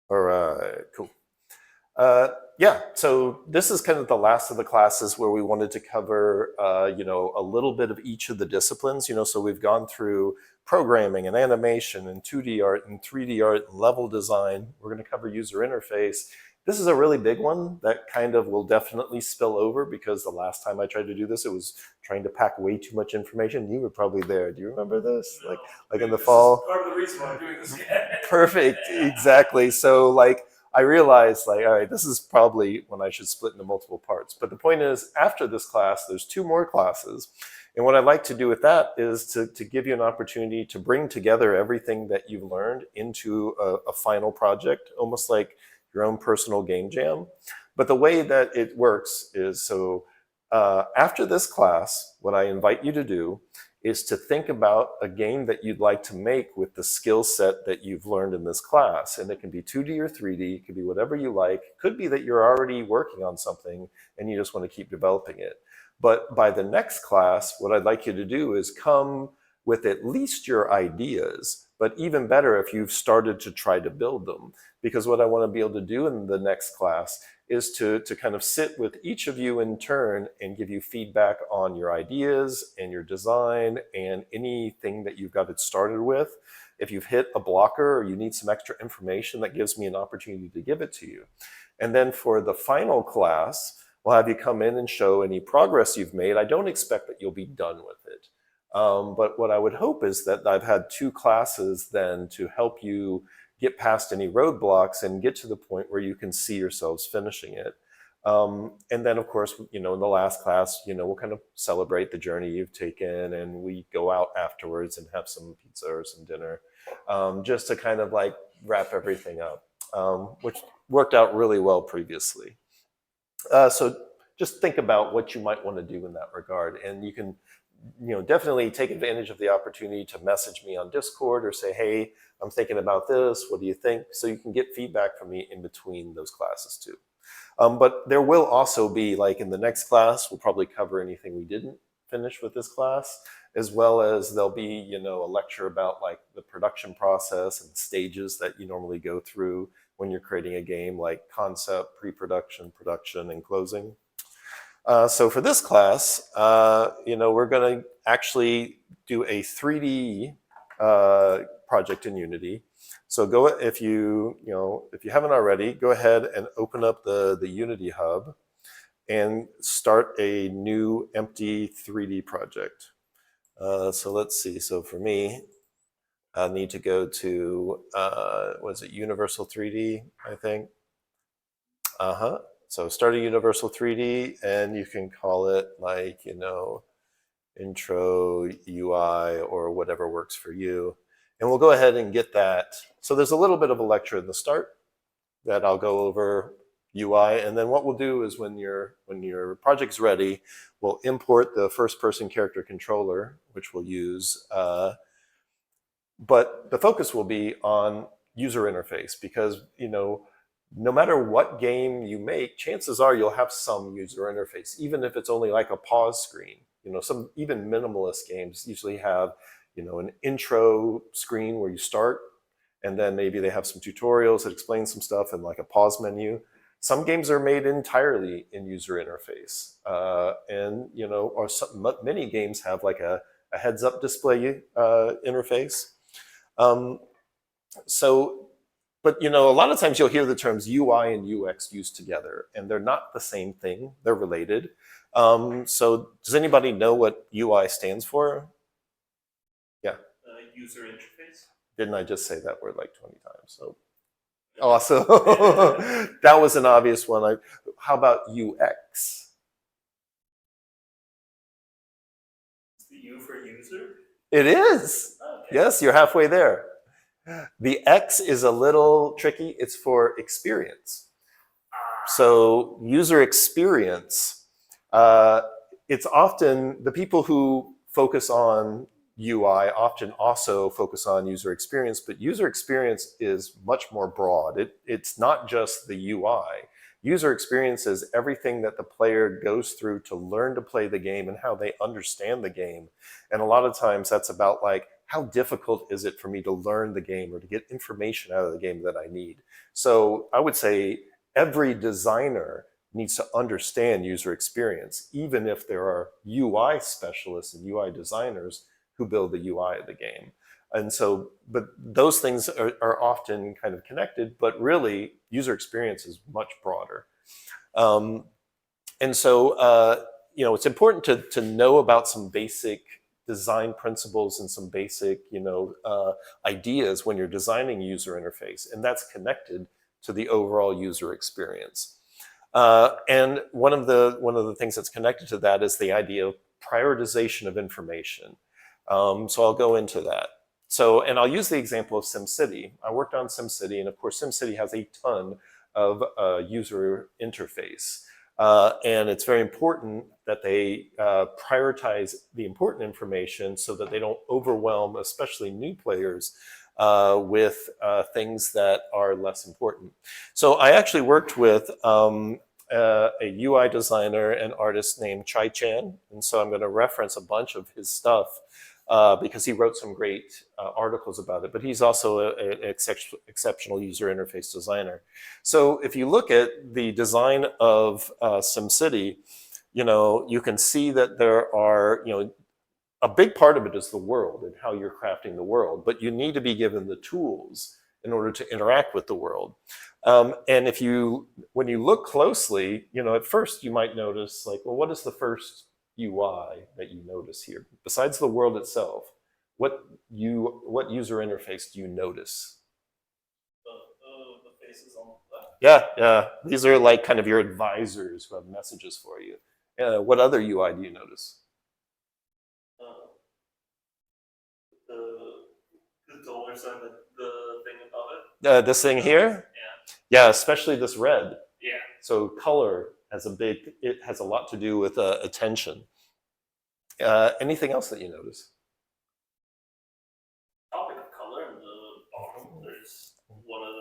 All right, cool. Yeah, so this is kind of the last of the classes where we wanted to cover, a little bit of each of the disciplines. So we've gone through programming and animation and 2D art and 3D art and level design. We're going to cover user interface. This is a really big one that kind of will definitely spill over because the last time I tried to do this, it was trying to pack way too much information. You were probably there. Do you remember this? No. Like in the fall? Part of the reason why I'm doing this again. Perfect, exactly. So I realized all right, this is probably when I should split into multiple parts. But the point is, after this class, there's two more classes. And what I'd like to do with that is to give you an opportunity to bring together everything that you've learned into a final project, almost like your own personal game jam. But the way that it works is after this class, what I invite you to do is to think about a game that you'd like to make with the skill set that you've learned in this class. And it can be 2D or 3D, it could be whatever you like. It could be that you're already working on something and you just want to keep developing it. But by the next class, what I'd like you to do is come with at least your ideas, but even better if you've started to try to build them. Because what I want to be able to do in the next class is to kind of sit with each of you in turn and give you feedback on your ideas and your design and anything that you've got it started with. If you've hit a blocker or you need some extra information, that gives me an opportunity to give it to you. And then for the final class, we'll have you come in and show any progress you've made. I don't expect that you'll be done with it. But what I would hope is that I've had two classes then to help you get past any roadblocks and get to the point where you can see yourselves finishing it. And then, of course, in the last class, we'll kind of celebrate the journey you've taken, and we go out afterwards and have some pizza or some dinner, just to kind of wrap everything up, which worked out really well previously. So just think about what you might want to do in that regard, and you can definitely take advantage of the opportunity to message me on Discord or say, hey, I'm thinking about this. What do you think? So you can get feedback from me in between those classes too. But there will also be, in the next class, we'll probably cover anything we didn't finish with this class, as well as there'll be, a lecture about the production process and stages that you normally go through when you're creating a game, like concept, pre-production, production, and closing. So for this class, we're going to actually do a 3D project in Unity. So if you haven't already, go ahead and open up the Unity Hub and start a new empty 3D project. So let's see. So for me, I need to go to Universal 3D, I think. So start a Universal 3D, and you can call it intro UI or whatever works for you. And we'll go ahead and get that. So there's a little bit of a lecture in the start that I'll go over UI, and then what we'll do is when your project's ready, we'll import the first-person character controller, which we'll use. But the focus will be on user interface because no matter what game you make, chances are you'll have some user interface, even if it's only like a pause screen. Some even minimalist games usually have, an intro screen where you start, and then maybe they have some tutorials that explain some stuff and like a pause menu. Some games are made entirely in user interface, many games have like a heads-up display interface. But a lot of times you'll hear the terms UI and UX used together, and they're not the same thing. They're related. So does anybody know what UI stands for? Yeah. User interface. Didn't I just say that word like 20 times? So awesome. That was an obvious one. How about UX? Is the U for user? It is. Okay. Yes, you're halfway there. The X is a little tricky. It's for experience. So user experience, it's often the people who focus on UI often also focus on user experience, but user experience is much more broad. It's not just the UI. User experience is everything that the player goes through to learn to play the game and how they understand the game. And a lot of times that's about how difficult is it for me to learn the game or to get information out of the game that I need? So I would say every designer needs to understand user experience, even if there are UI specialists and UI designers who build the UI of the game. And so, but those things are often kind of connected, but really user experience is much broader. Um, and so, it's important to know about some basic design principles and some basic, ideas when you're designing user interface, and that's connected to the overall user experience. And one of the things that's connected to that is the idea of prioritization of information. So I'll go into that. So, and I'll use the example of SimCity. I worked on SimCity, and of course, SimCity has a ton of user interface. And it's very important that they prioritize the important information so that they don't overwhelm, especially new players, with things that are less important. So I actually worked with a UI designer and artist named Chai Chan. And so I'm going to reference a bunch of his stuff because he wrote some great articles about it, but he's also an exceptional user interface designer. So if you look at the design of SimCity, you can see that there are, a big part of it is the world and how you're crafting the world, but you need to be given the tools in order to interact with the world. And when you look closely, at first you might notice like, well, what is the first UI that you notice here? Besides the world itself, what user interface do you notice? The faces on the left. Yeah. These are like kind of your advisors who have messages for you. What other UI do you notice? The dollars and the thing above it. This thing here? Yeah, especially this red. Yeah. So color it has a lot to do with attention. Anything else that you notice? Topic of color in the bottom. There's one of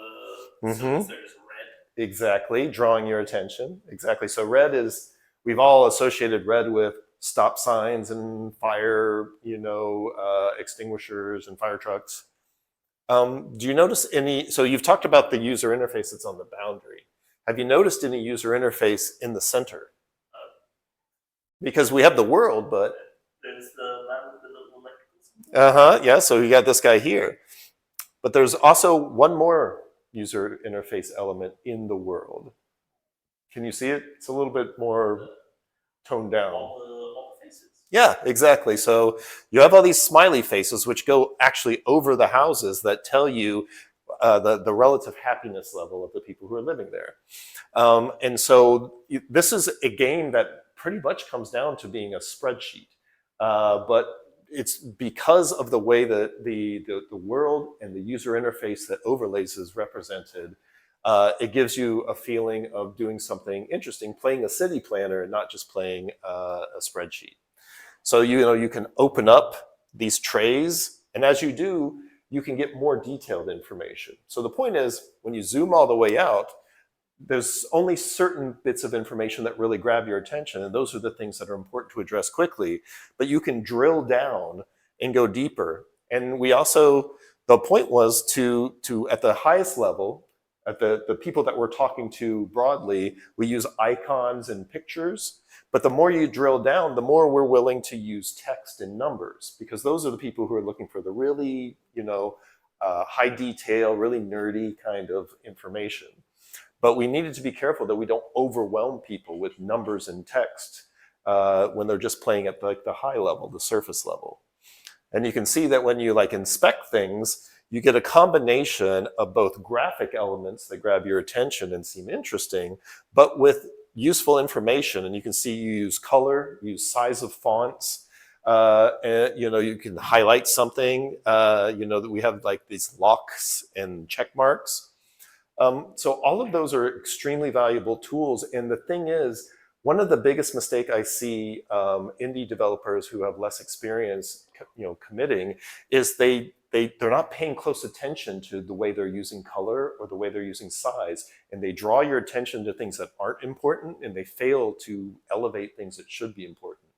the zones. There's red. Exactly, drawing your attention. Exactly. So we've all associated red with stop signs and fire, extinguishers and fire trucks. Do you notice so you've talked about the user interface that's on the boundary. Have you noticed any user interface in the center? Because we have the world, but... There's the man with the little electrical. Yeah, so you got this guy here. But there's also one more user interface element in the world. Can you see it? It's a little bit more toned down. All the faces. Yeah, exactly. So you have all these smiley faces which go actually over the houses that tell you the relative happiness level of the people who are living there. And so this is a game that pretty much comes down to being a spreadsheet. But it's because of the way that the world and the user interface that overlays is represented, it gives you a feeling of doing something interesting, playing a city planner and not just playing a spreadsheet. So you can open up these trays, and as you do, you can get more detailed information. So the point is, when you zoom all the way out, there's only certain bits of information that really grab your attention, and those are the things that are important to address quickly. But you can drill down and go deeper. And the point was to at the highest level, at the people that we're talking to broadly, we use icons and pictures. But the more you drill down, the more we're willing to use text and numbers, because those are the people who are looking for the really, high detail, really nerdy kind of information. But we needed to be careful that we don't overwhelm people with numbers and text when they're just playing at the high level, the surface level. And you can see that when you inspect things, you get a combination of both graphic elements that grab your attention and seem interesting, but with useful information. And you can see you use color, you use size of fonts, and, you can highlight something, that we have these locks and check marks. So all of those are extremely valuable tools. And the thing is, one of the biggest mistake I see indie developers who have less experience, committing, is they're not paying close attention to the way they're using color or the way they're using size, and they draw your attention to things that aren't important, and they fail to elevate things that should be important.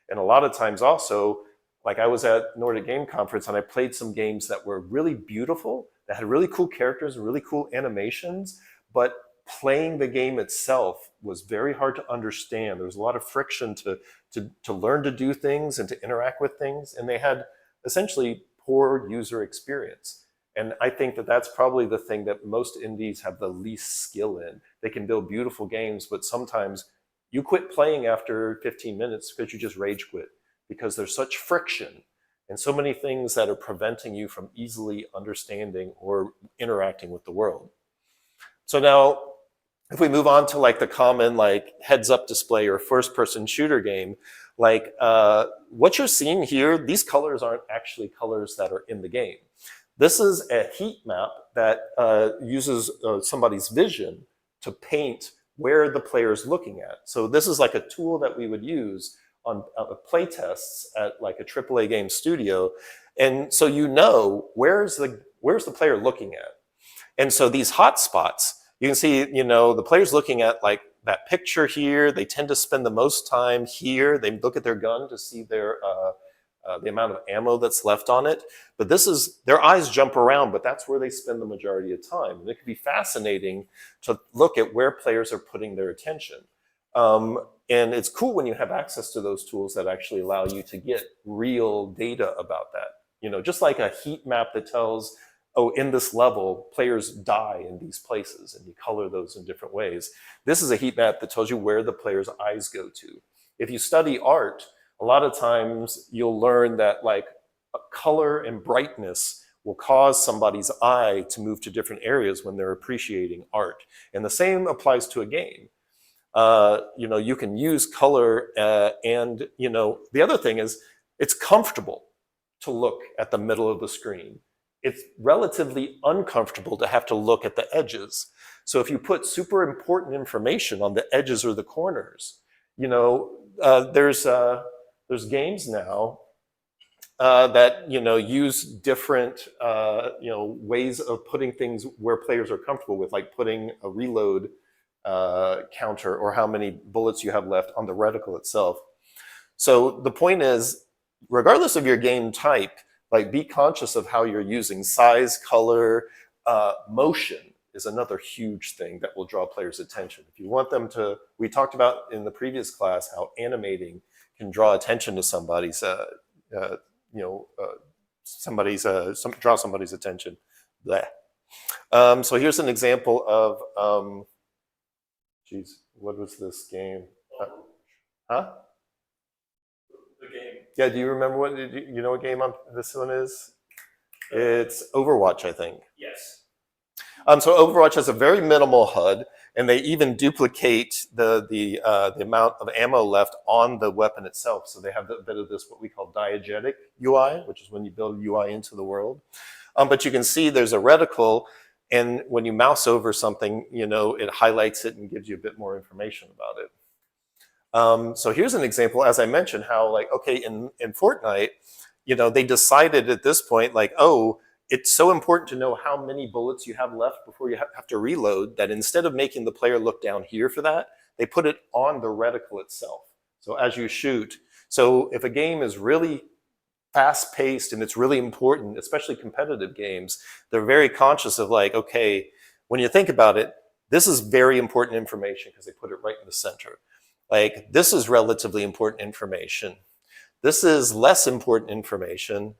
And a lot of times also, like I was at Nordic Game Conference and I played some games that were really beautiful, that had really cool characters and really cool animations, but playing the game itself was very hard to understand. There was a lot of friction to learn to do things and to interact with things, and they had essentially poor user experience. And I think that that's probably the thing that most indies have the least skill in. They can build beautiful games, but sometimes you quit playing after 15 minutes because you just rage quit, because there's such friction and so many things that are preventing you from easily understanding or interacting with the world. So now, if we move on to like the common like heads up display or first person shooter game, like what you're seeing here, these colors aren't actually colors that are in the game. This is a heat map that uses somebody's vision to paint where the player is looking at. So this is like a tool that we would use on play tests at like a AAA game studio. And so you know, where's the player looking at? And so these hot spots, you can see, you know, the player's looking at like that picture here. They tend to spend the most time here. They look at their gun to see their the amount of ammo that's left on it. But this is, their eyes jump around, but that's where they spend the majority of time. And it can be fascinating to look at where players are putting their attention. And it's cool when you have access to those tools that actually allow you to get real data about that. You know, just like a heat map that tells, oh, in this level, players die in these places, and you color those in different ways. This is a heat map that tells you where the player's eyes go to. If you study art, a lot of times you'll learn that like color and brightness will cause somebody's eye to move to different areas when they're appreciating art. And the same applies to a game. You know, you can use color and, you know, the other thing is it's comfortable to look at the middle of the screen. It's relatively uncomfortable to have to look at the edges. So if you put super important information on the edges or the corners, you know, there's games now that, you know, use different, you know, ways of putting things where players are comfortable with, like putting a reload counter or how many bullets you have left on the reticle itself. So the point is, regardless of your game type, like be conscious of how you're using size, color, motion is another huge thing that will draw players' attention. If you want them to, we talked about in the previous class how animating can draw attention to somebody's, you know, draw somebody's attention. So here's an example of, geez, what was this game? Huh? The game. Yeah, do you remember what, you know what game this one is? It's Overwatch, I think. Yes. So Overwatch has a very minimal HUD, and they even duplicate the amount of ammo left on the weapon itself. So they have a bit of this, what we call diegetic UI, which is when you build UI into the world. But you can see there's a reticle, and when you mouse over something, you know, it highlights it and gives you a bit more information about it. So here's an example, as I mentioned, how like, okay, in Fortnite, you know, they decided at this point, like, oh, it's so important to know how many bullets you have left before you have to reload that instead of making the player look down here for that, they put it on the reticle itself. So as you shoot, so if a game is really fast paced and it's really important, especially competitive games, they're very conscious of like, okay, when you think about it, this is very important information because they put it right in the center. Like, this is relatively important information. This is less important information.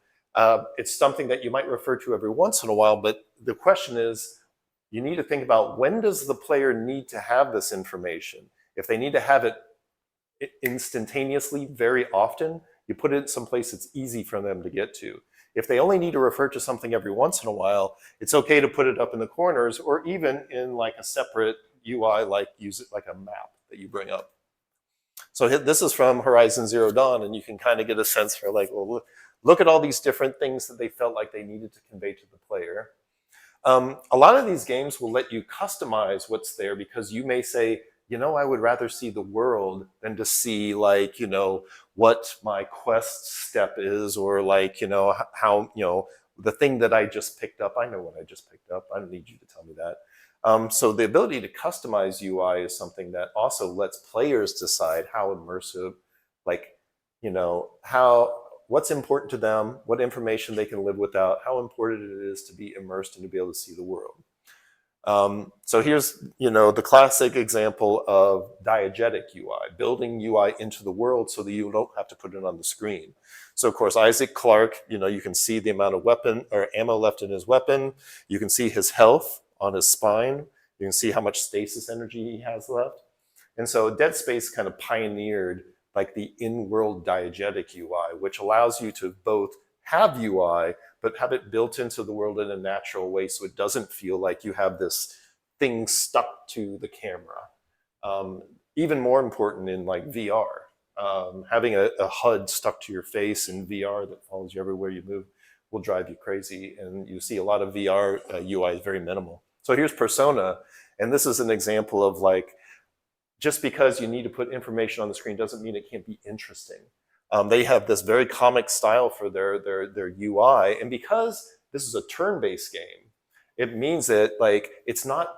It's something that you might refer to every once in a while, but the question is, you need to think about, when does the player need to have this information? If they need to have it instantaneously very often, you put it someplace it's easy for them to get to. If they only need to refer to something every once in a while, it's okay to put it up in the corners or even in like a separate UI, like use it like a map that you bring up. So this is from Horizon Zero Dawn, and you can kind of get a sense for like, well, look at all these different things that they felt like they needed to convey to the player. A lot of these games will let you customize what's there because you may say, you know, I would rather see the world than to see like, you know, what my quest step is, or like, you know, how, you know, the thing that I just picked up. I know what I just picked up. I don't need you to tell me that. So the ability to customize UI is something that also lets players decide how immersive, like, you know, how what's important to them, what information they can live without, how important it is to be immersed and to be able to see the world. So here's, the classic example of diegetic UI, building UI into the world so that you don't have to put it on the screen. So of course, Isaac Clarke, you can see the amount of weapon or ammo left in his weapon. You can see his health on his spine. You can see how much stasis energy he has left. And so Dead Space kind of pioneered like the in-world diegetic UI, which allows you to both have UI, but have it built into the world in a natural way so it doesn't feel like you have this thing stuck to the camera. Even more important in like VR, having a HUD stuck to your face in VR that follows you everywhere you move will drive you crazy. And you see a lot of VR UI is very minimal. So here's Persona, and this is an example of like, just because you need to put information on the screen doesn't mean it can't be interesting. They have this very comic style for their UI, and because this is a turn-based game, it means that like it's not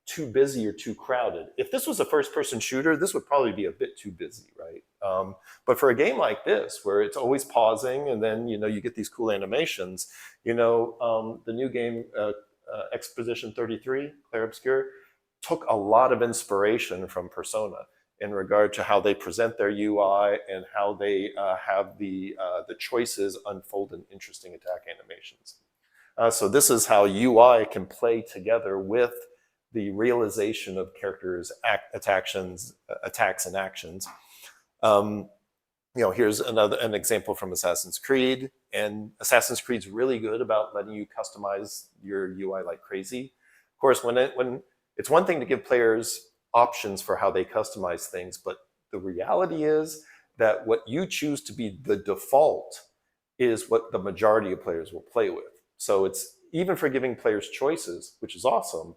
too busy or too crowded. If this was a first-person shooter, this would probably be a bit too busy, right? But for a game like this, where it's always pausing, and then you get these cool animations, the new game Exposition 33, Clair Obscur, took a lot of inspiration from Persona in regard to how they present their UI and how they have the choices unfold in interesting attack animations. So this is how UI can play together with the realization of characters' attacks and actions. Here's an example from Assassin's Creed, and Assassin's Creed's really good about letting you customize your UI like crazy. Of course, when it's one thing to give players options for how they customize things, but the reality is that what you choose to be the default is what the majority of players will play with. So it's even for giving players choices, which is awesome,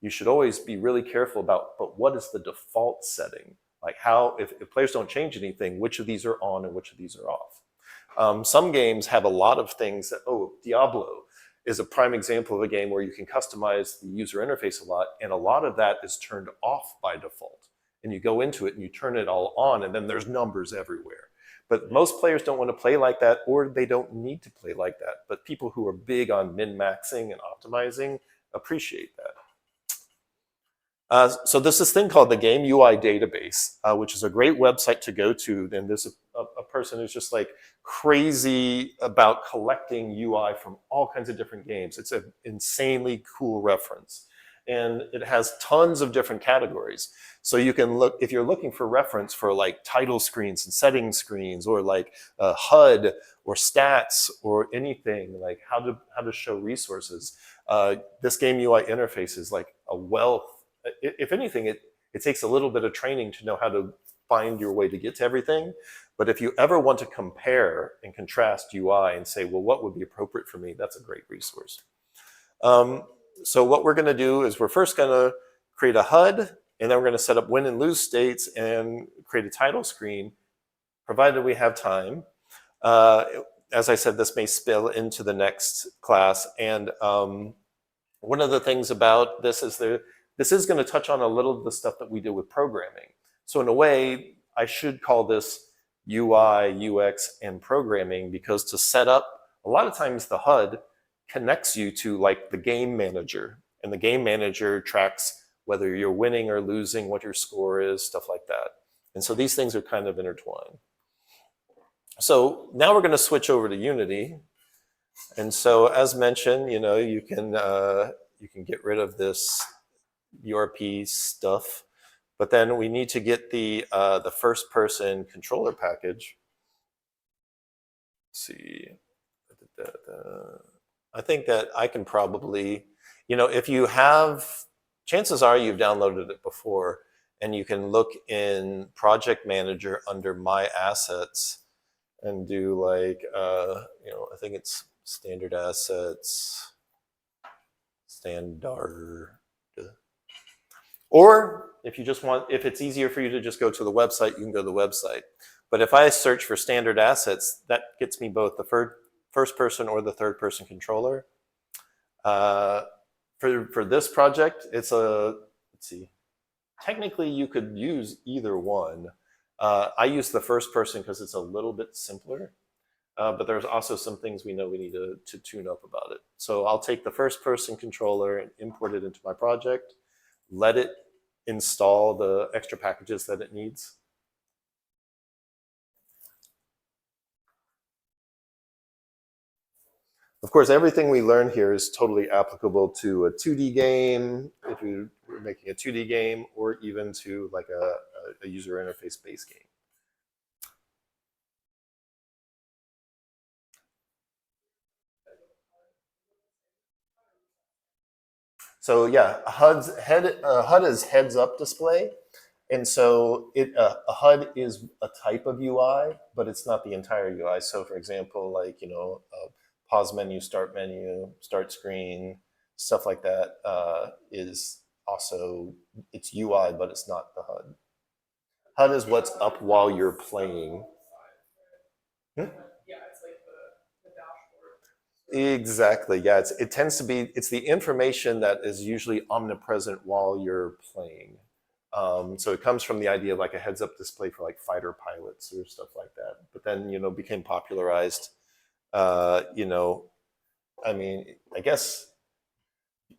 you should always be really careful about, but what is the default setting? Like how, if players don't change anything, which of these are on and which of these are off? Some games have a lot of things that, Diablo is a prime example of a game where you can customize the user interface a lot, and a lot of that is turned off by default. And you go into it and you turn it all on, and then there's numbers everywhere. But most players don't want to play like that, or they don't need to play like that. But people who are big on min-maxing and optimizing appreciate that. So there's this thing called the Game UI Database, which is a great website to go to. And there's a person who's just like crazy about collecting UI from all kinds of different games. It's an insanely cool reference. And it has tons of different categories. So you can look, if you're looking for reference for like title screens and setting screens, or like HUD or stats or anything, like how to show resources, this Game UI interface is like a wealth. If anything, it takes a little bit of training to know how to find your way to get to everything. But if you ever want to compare and contrast UI and say, well, what would be appropriate for me? That's a great resource. So what we're going to do is we're first going to create a HUD, and then we're going to set up win and lose states and create a title screen, provided we have time. As I said, this may spill into the next class. And one of the things about this is this is going to touch on a little of the stuff that we did with programming. So in a way, I should call this UI, UX, and programming, because to set up, a lot of times the HUD connects you to like the game manager, and the game manager tracks whether you're winning or losing, what your score is, stuff like that. And so these things are kind of intertwined. So now we're going to switch over to Unity. And so as mentioned, you can get rid of this URP stuff, but then we need to get the first person controller package. Let's see, I think that I can probably, if you have, chances are you've downloaded it before, and you can look in Project Manager under My Assets and do like, I think it's Standard Assets, Standard. Or if you just want, if it's easier for you to just go to the website, you can go to the website. But if I search for Standard Assets, that gets me both the first person or the third person controller. For this project, it's let's see, technically you could use either one. I use the first person because it's a little bit simpler. but there's also some things we know we need to tune up about it. So I'll take the first person controller and import it into my project, let it install the extra packages that it needs. Of course, everything we learn here is totally applicable to a 2D game, if you're making a 2D game, or even to like a user interface based game. So yeah, HUD is heads up display. And so a HUD is a type of UI, but it's not the entire UI. So for example, like, pause menu, start screen, stuff like that is also, it's UI, but it's not the HUD. HUD is what's up while you're playing. Hmm? Exactly. Yeah. It tends to be, it's the information that is usually omnipresent while you're playing. So it comes from the idea of like a heads up display for like fighter pilots or stuff like that. But then, became popularized. I mean, I guess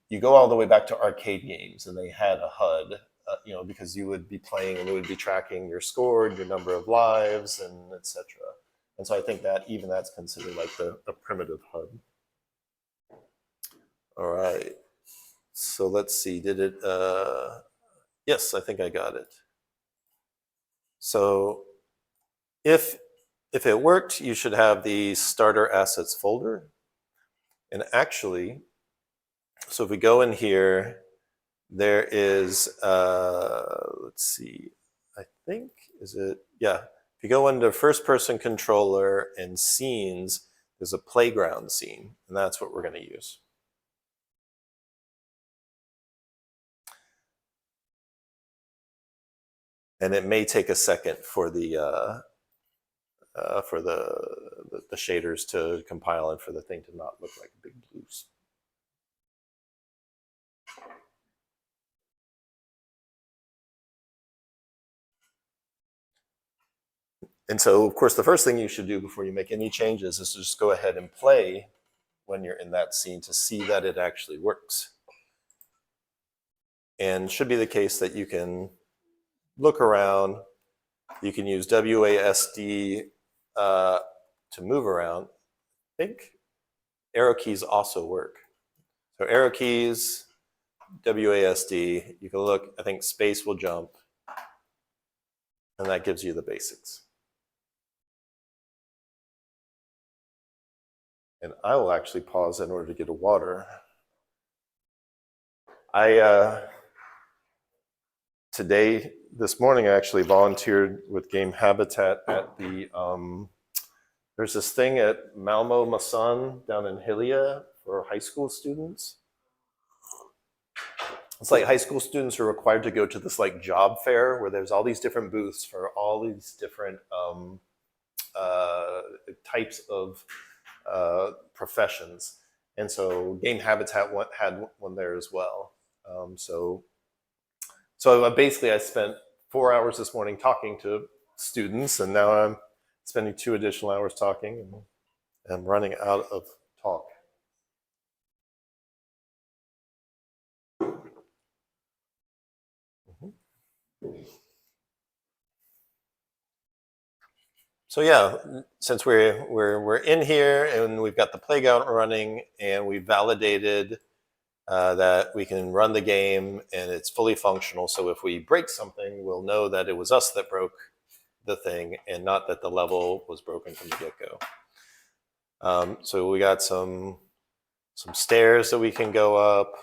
you go all the way back to arcade games and they had a HUD, because you would be playing and it would be tracking your score, your number of lives, and etc. And so I think that even that's considered like a primitive HUD. All right. So let's see. Did it? Yes, I think I got it. So if it worked, you should have the starter assets folder. And actually, so if we go in here, there is, let's see, I think, yeah. If you go into first person controller and scenes, there's a playground scene, and that's what we're going to use. And it may take a second for the shaders to compile and for the thing to not look like a big blue. And so, of course, the first thing you should do before you make any changes is to just go ahead and play when you're in that scene to see that it actually works. And it should be the case that you can look around. You can use WASD to move around. I think arrow keys also work. So arrow keys, WASD, you can look, I think space will jump, and that gives you the basics. And I will actually pause in order to get a water. This morning, I actually volunteered with Game Habitat at there's this thing at Malmo Masan down in Hillia for high school students. It's like high school students are required to go to this like job fair where there's all these different booths for all these different types of professions. And so Game Habitat had one there as well. So basically I spent 4 hours this morning talking to students, and now I'm spending 2 additional hours talking, and I'm running out of talk. So yeah, since we're in here and we've got the playground running and we've validated that we can run the game and it's fully functional. So if we break something, we'll know that it was us that broke the thing and not that the level was broken from the get-go. So we got some stairs that we can go up.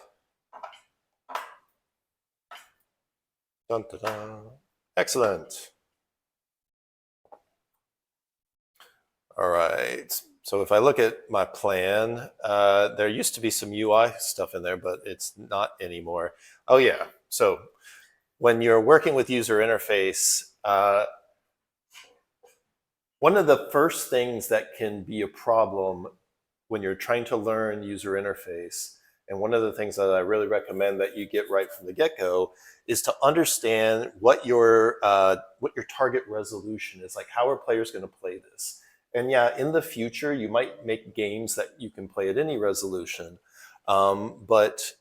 Dun, dun, dun. Excellent. All right. So if I look at my plan, there used to be some UI stuff in there, but it's not anymore. Oh yeah. So when you're working with user interface, one of the first things that can be a problem when you're trying to learn user interface, and one of the things that I really recommend that you get right from the get-go, is to understand what your target resolution is. Like, how are players going to play this? And yeah, in the future, you might make games that you can play at any resolution. But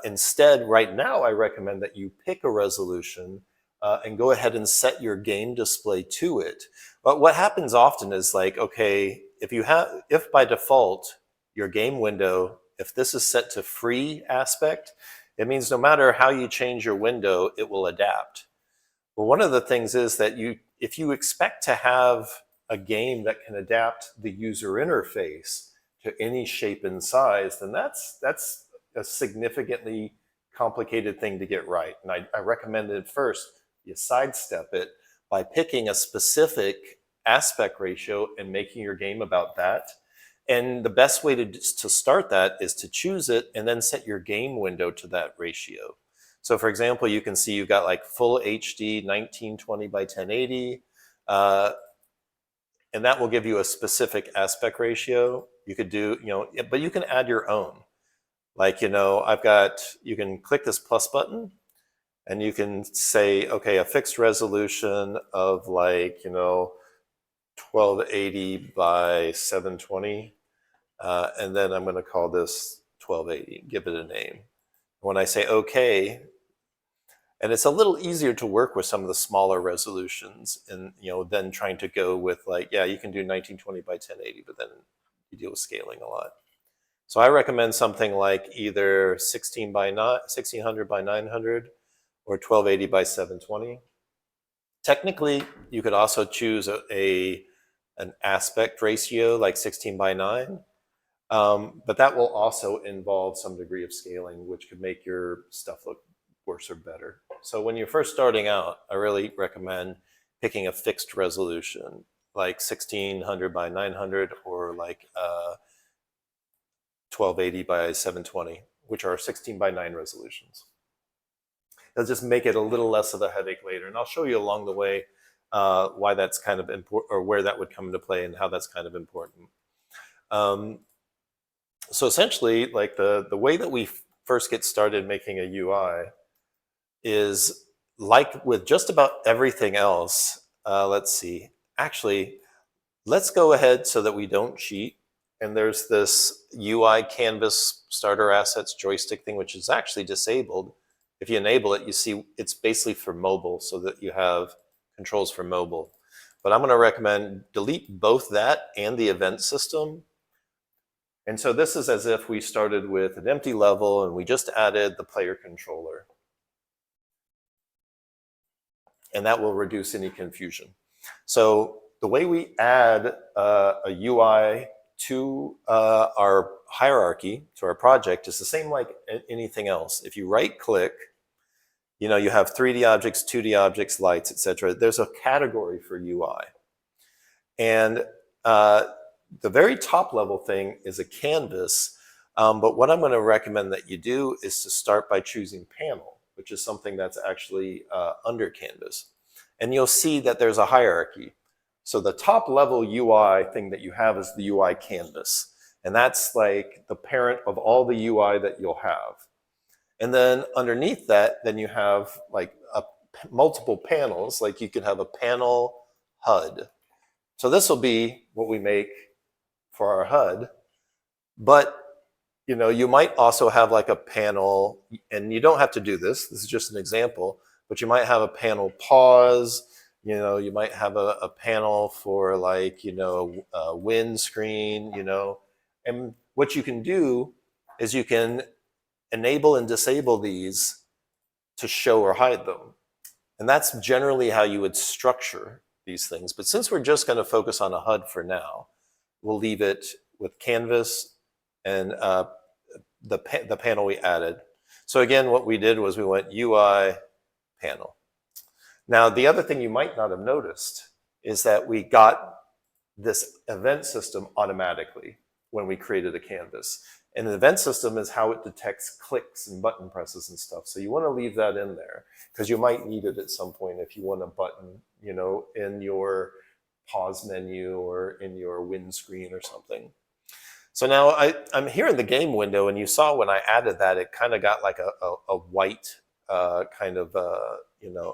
instead, right now, I recommend that you pick a resolution and go ahead and set your game display to it. But what happens often is like, okay, if by default your game window, if this is set to free aspect, it means no matter how you change your window, it will adapt. Well, one of the things is that if you expect to have a game that can adapt the user interface to any shape and size, then that's a significantly complicated thing to get right. And I recommend that first you sidestep it by picking a specific aspect ratio and making your game about that. And the best way to start that is to choose it and then set your game window to that ratio. So for example, you can see you've got like full HD 1920 by 1080, and that will give you a specific aspect ratio. You could do, but you can add your own. Like, you can click this plus button and you can say, okay, a fixed resolution of like, 1280 by 720. And then I'm going to call this 1280, give it a name. When I say okay, and it's a little easier to work with some of the smaller resolutions and then trying to go with like, yeah, you can do 1920 by 1080, but then you deal with scaling a lot. So I recommend something like either 1600 by 900 or 1280 by 720. Technically, you could also choose an aspect ratio like 16 by 9. But that will also involve some degree of scaling, which could make your stuff look worse or better. So when you're first starting out, I really recommend picking a fixed resolution, like 1600 by 900 or like 1280 by 720, which are 16 by 9 resolutions. It'll just make it a little less of a headache later. And I'll show you along the way why that's kind of important, or where that would come into play and how that's kind of important. So essentially, like the way that we first get started making a UI is like with just about everything else. Let's see. Actually, let's go ahead so that we don't cheat. And there's this UI canvas starter assets joystick thing, which is actually disabled. If you enable it, you see it's basically for mobile so that you have controls for mobile. But I'm going to recommend delete both that and the event system. And so this is as if we started with an empty level and we just added the player controller. And that will reduce any confusion. So the way we add a UI to our hierarchy, to our project, is the same like anything else. If you right click, you have 3D objects, 2D objects, lights, etc. There's a category for UI. And the very top level thing is a canvas. But what I'm going to recommend that you do is to start by choosing panel, which is something that's actually under canvas. And you'll see that there's a hierarchy. So the top level UI thing that you have is the UI canvas. And that's like the parent of all the UI that you'll have. And then underneath that, then you have like multiple panels. Like you could have a panel HUD. So this will be what we make for our HUD. But you might also have like a panel, and you don't have to do this. This is just an example. But you might have a panel pause. You might have a panel for like, a windscreen, And what you can do is you can enable and disable these to show or hide them. And that's generally how you would structure these things. But since we're just going to focus on a HUD for now, we'll leave it with canvas and the panel we added. So again, what we did was we went UI panel. Now, the other thing you might not have noticed is that we got this event system automatically when we created a canvas. And the event system is how it detects clicks and button presses and stuff. So you want to leave that in there because you might need it at some point if you want a button, in your pause menu or in your windscreen or something. So now I'm here in the game window, and you saw when I added that, it kind of got like a white kind of,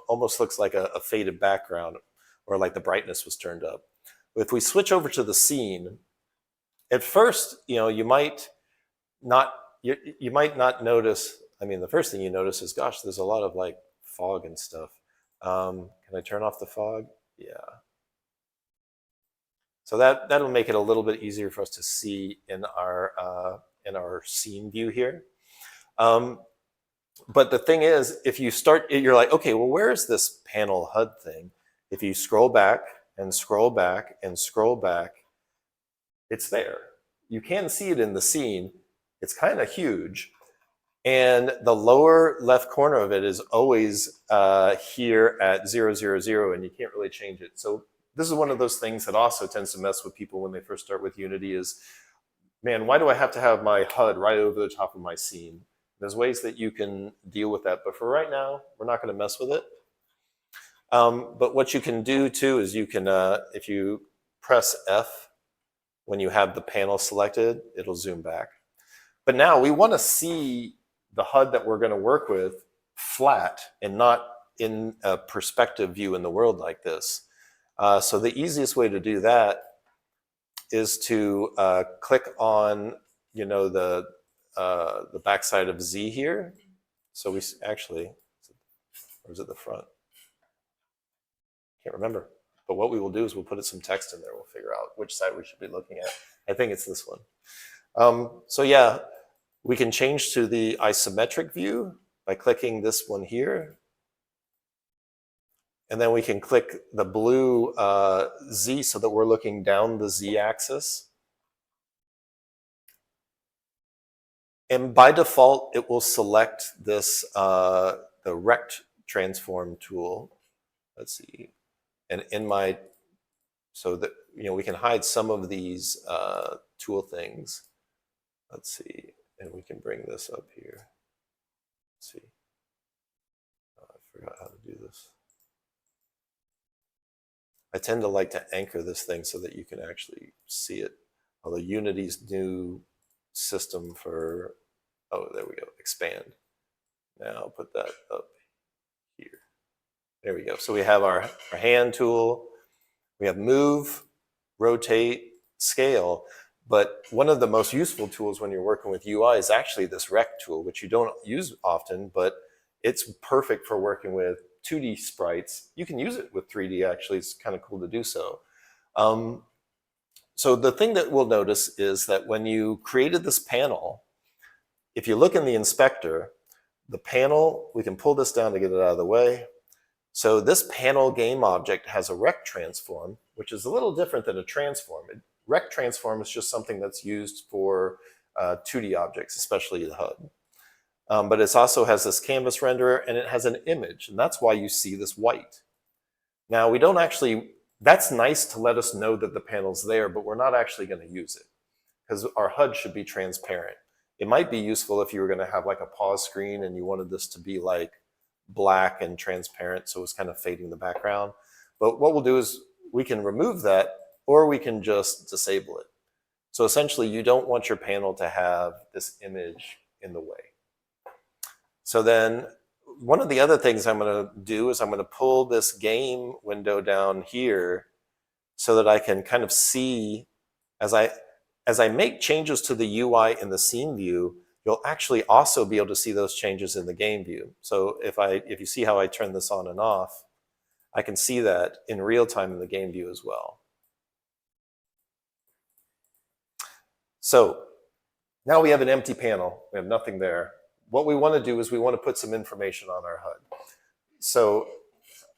almost looks like a faded background, or like the brightness was turned up. If we switch over to the scene, at first, you might not notice. I mean, the first thing you notice is, gosh, there's a lot of like fog and stuff. Can I turn off the fog? Yeah. So that'll make it a little bit easier for us to see in our scene view here. But the thing is, if you start, you're like, okay, well, where is this panel HUD thing? If you scroll back and scroll back and scroll back, it's there. You can see it in the scene. It's kind of huge. And the lower left corner of it is always here at 000, and you can't really change it. So this is one of those things that also tends to mess with people when they first start with Unity is, man, why do I have to have my HUD right over the top of my scene? There's ways that you can deal with that, but for right now, we're not going to mess with it. But what you can do too is you can, if you press F when you have the panel selected, it'll zoom back. But now we want to see the HUD that we're going to work with flat and not in a perspective view in the world like this. So the easiest way to do that is to click on, the backside of Z here. So we actually, or is it the front? Can't remember. But what we will do is we'll put some text in there. We'll figure out which side we should be looking at. I think it's this one. So yeah, we can change to the isometric view by clicking this one here. And then we can click the blue Z so that we're looking down the Z axis. And by default, it will select this, the rect transform tool. Let's see. And so that, we can hide some of these tool things. Let's see. And we can bring this up here. Let's see. I forgot how to do this. I tend to like to anchor this thing so that you can actually see it. Although Unity's new system for, oh, there we go, expand. Now I'll put that up here. There we go. So we have our hand tool. We have move, rotate, scale. But one of the most useful tools when you're working with UI is actually this rect tool, which you don't use often, but it's perfect for working with 2D sprites. You can use it with 3D, actually. It's kind of cool to do so. So the thing that we'll notice is that when you created this panel, if you look in the inspector, the panel, we can pull this down to get it out of the way. So this panel game object has a rect transform, which is a little different than a transform. Rect transform is just something that's used for 2D objects, especially the HUD. But it also has this canvas renderer, and it has an image, and that's why you see this white. Now, we don't actually, that's nice to let us know that the panel's there, but we're not actually going to use it because our HUD should be transparent. It might be useful if you were going to have like a pause screen and you wanted this to be like black and transparent, so it's kind of fading the background. But what we'll do is we can remove that, or we can just disable it. So essentially, you don't want your panel to have this image in the way. So then one of the other things I'm going to do is I'm going to pull this game window down here so that I can kind of see, as I make changes to the UI in the scene view, you'll actually also be able to see those changes in the game view. So if you see how I turn this on and off, I can see that in real time in the game view as well. So now we have an empty panel. We have nothing there. What we want to do is we want to put some information on our HUD. So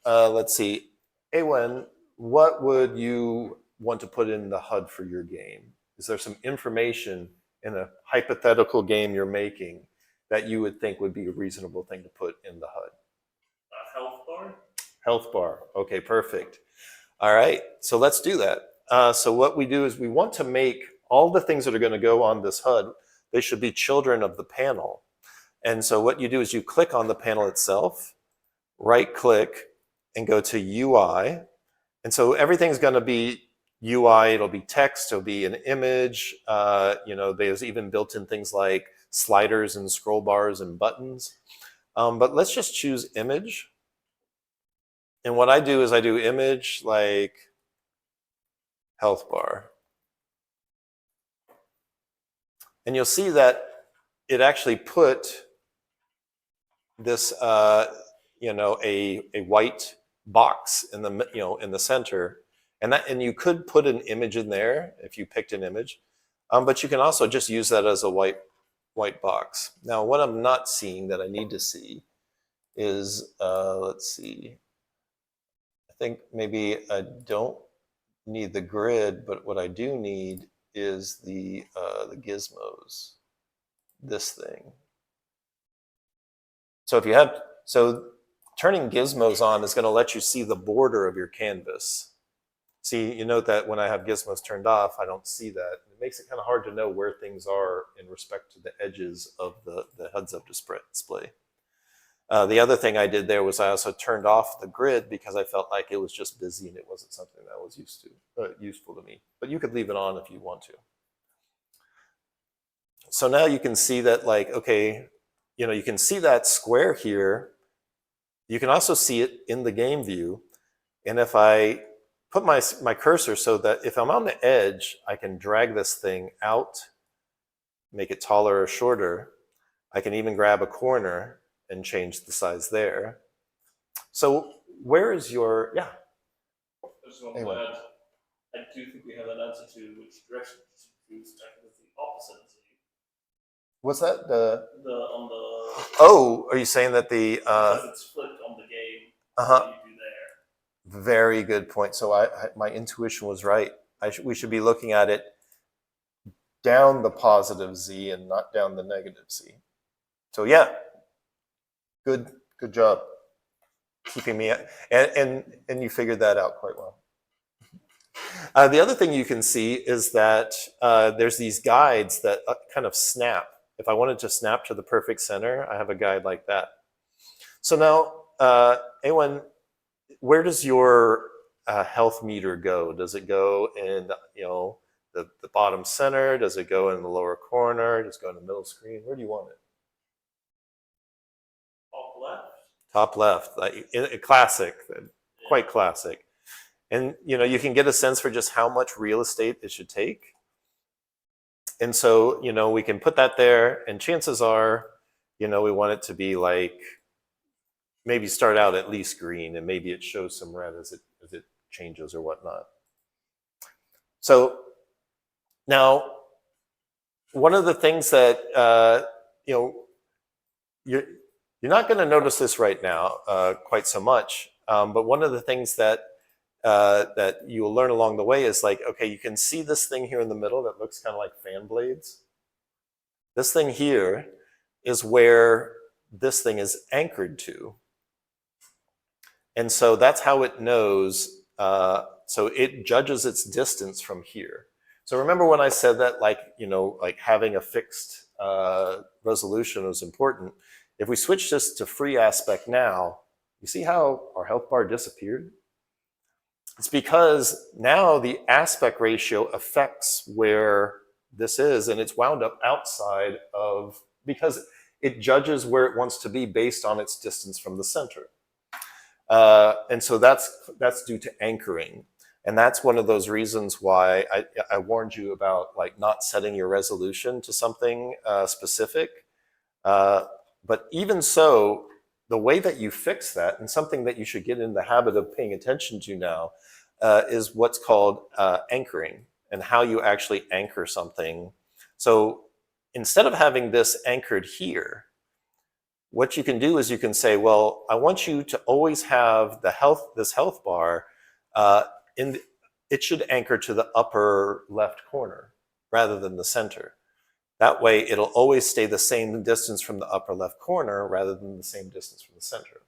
let's see. Awen, what would you want to put in the HUD for your game? Is there some information in a hypothetical game you're making that you would think would be a reasonable thing to put in the HUD? Health bar. Health bar. Okay, perfect. All right, so let's do that. So what we do is we want to make all the things that are going to go on this HUD, they should be children of the panel. And so what you do is you click on the panel itself, right click, and go to UI. And so everything's going to be UI, it'll be text, it'll be an image. There's even built-in things like sliders and scroll bars and buttons. But let's just choose image. And what I do is I do image like health bar. And you'll see that it actually put this, a white box in the, in the center. And you could put an image in there if you picked an image. But you can also just use that as a white box. Now, what I'm not seeing that I need to see is, let's see, I think maybe I don't need the grid, but what I do need is the gizmos, this thing. So turning gizmos on is going to let you see the border of your canvas. See, you note that when I have gizmos turned off, I don't see that. It makes it kind of hard to know where things are in respect to the edges of the heads-up display. The other thing I did there was I also turned off the grid because I felt like it was just busy and it wasn't something that was useful to me. But you could leave it on if you want to. So now you can see that, like, okay, you can see that square here. You can also see it in the game view. And if I put my cursor so that if I'm on the edge, I can drag this thing out, make it taller or shorter. I can even grab a corner and change the size there. So where is your, yeah? I just want to add, I do think we have an answer to which direction to choose. It's the opposite. What's that? On the. Oh, are you saying that the? Because it's flipped on the game. Uh-huh. What do you do there? Very good point. So my intuition was right. We should be looking at it down the positive Z and not down the negative Z. So yeah, good job keeping me, and you figured that out quite well. The other thing you can see is that there's these guides that kind of snap. If I wanted to snap to the perfect center, I have a guide like that. So now, Ewan, where does your health meter go? Does it go in the bottom center? Does it go in the lower corner? Does it go in the middle screen? Where do you want it? Top left. Top left, like classic, quite classic. And you can get a sense for just how much real estate it should take. And so we can put that there, and chances are we want it to be like maybe start out at least green, and maybe it shows some red as it changes or whatnot. So now, one of the things that you're not going to notice this right now quite so much, but one of the things that you will learn along the way is, like, okay, you can see this thing here in the middle that looks kind of like fan blades. This thing here is where this thing is anchored to. And so that's how it knows, so it judges its distance from here. So remember when I said that, like having a fixed resolution was important. If we switch this to free aspect now, you see how our health bar disappeared? It's because now the aspect ratio affects where this is, and it's wound up outside of, because it judges where it wants to be based on its distance from the center. And so that's due to anchoring. And that's one of those reasons why I warned you about, like, not setting your resolution to something specific. But even so, the way that you fix that, and something that you should get in the habit of paying attention to now, is what's called anchoring, and how you actually anchor something. So instead of having this anchored here, what you can do is you can say, well, I want you to always have this health bar, it should anchor to the upper left corner rather than the center. That way, it'll always stay the same distance from the upper left corner rather than the same distance from the center.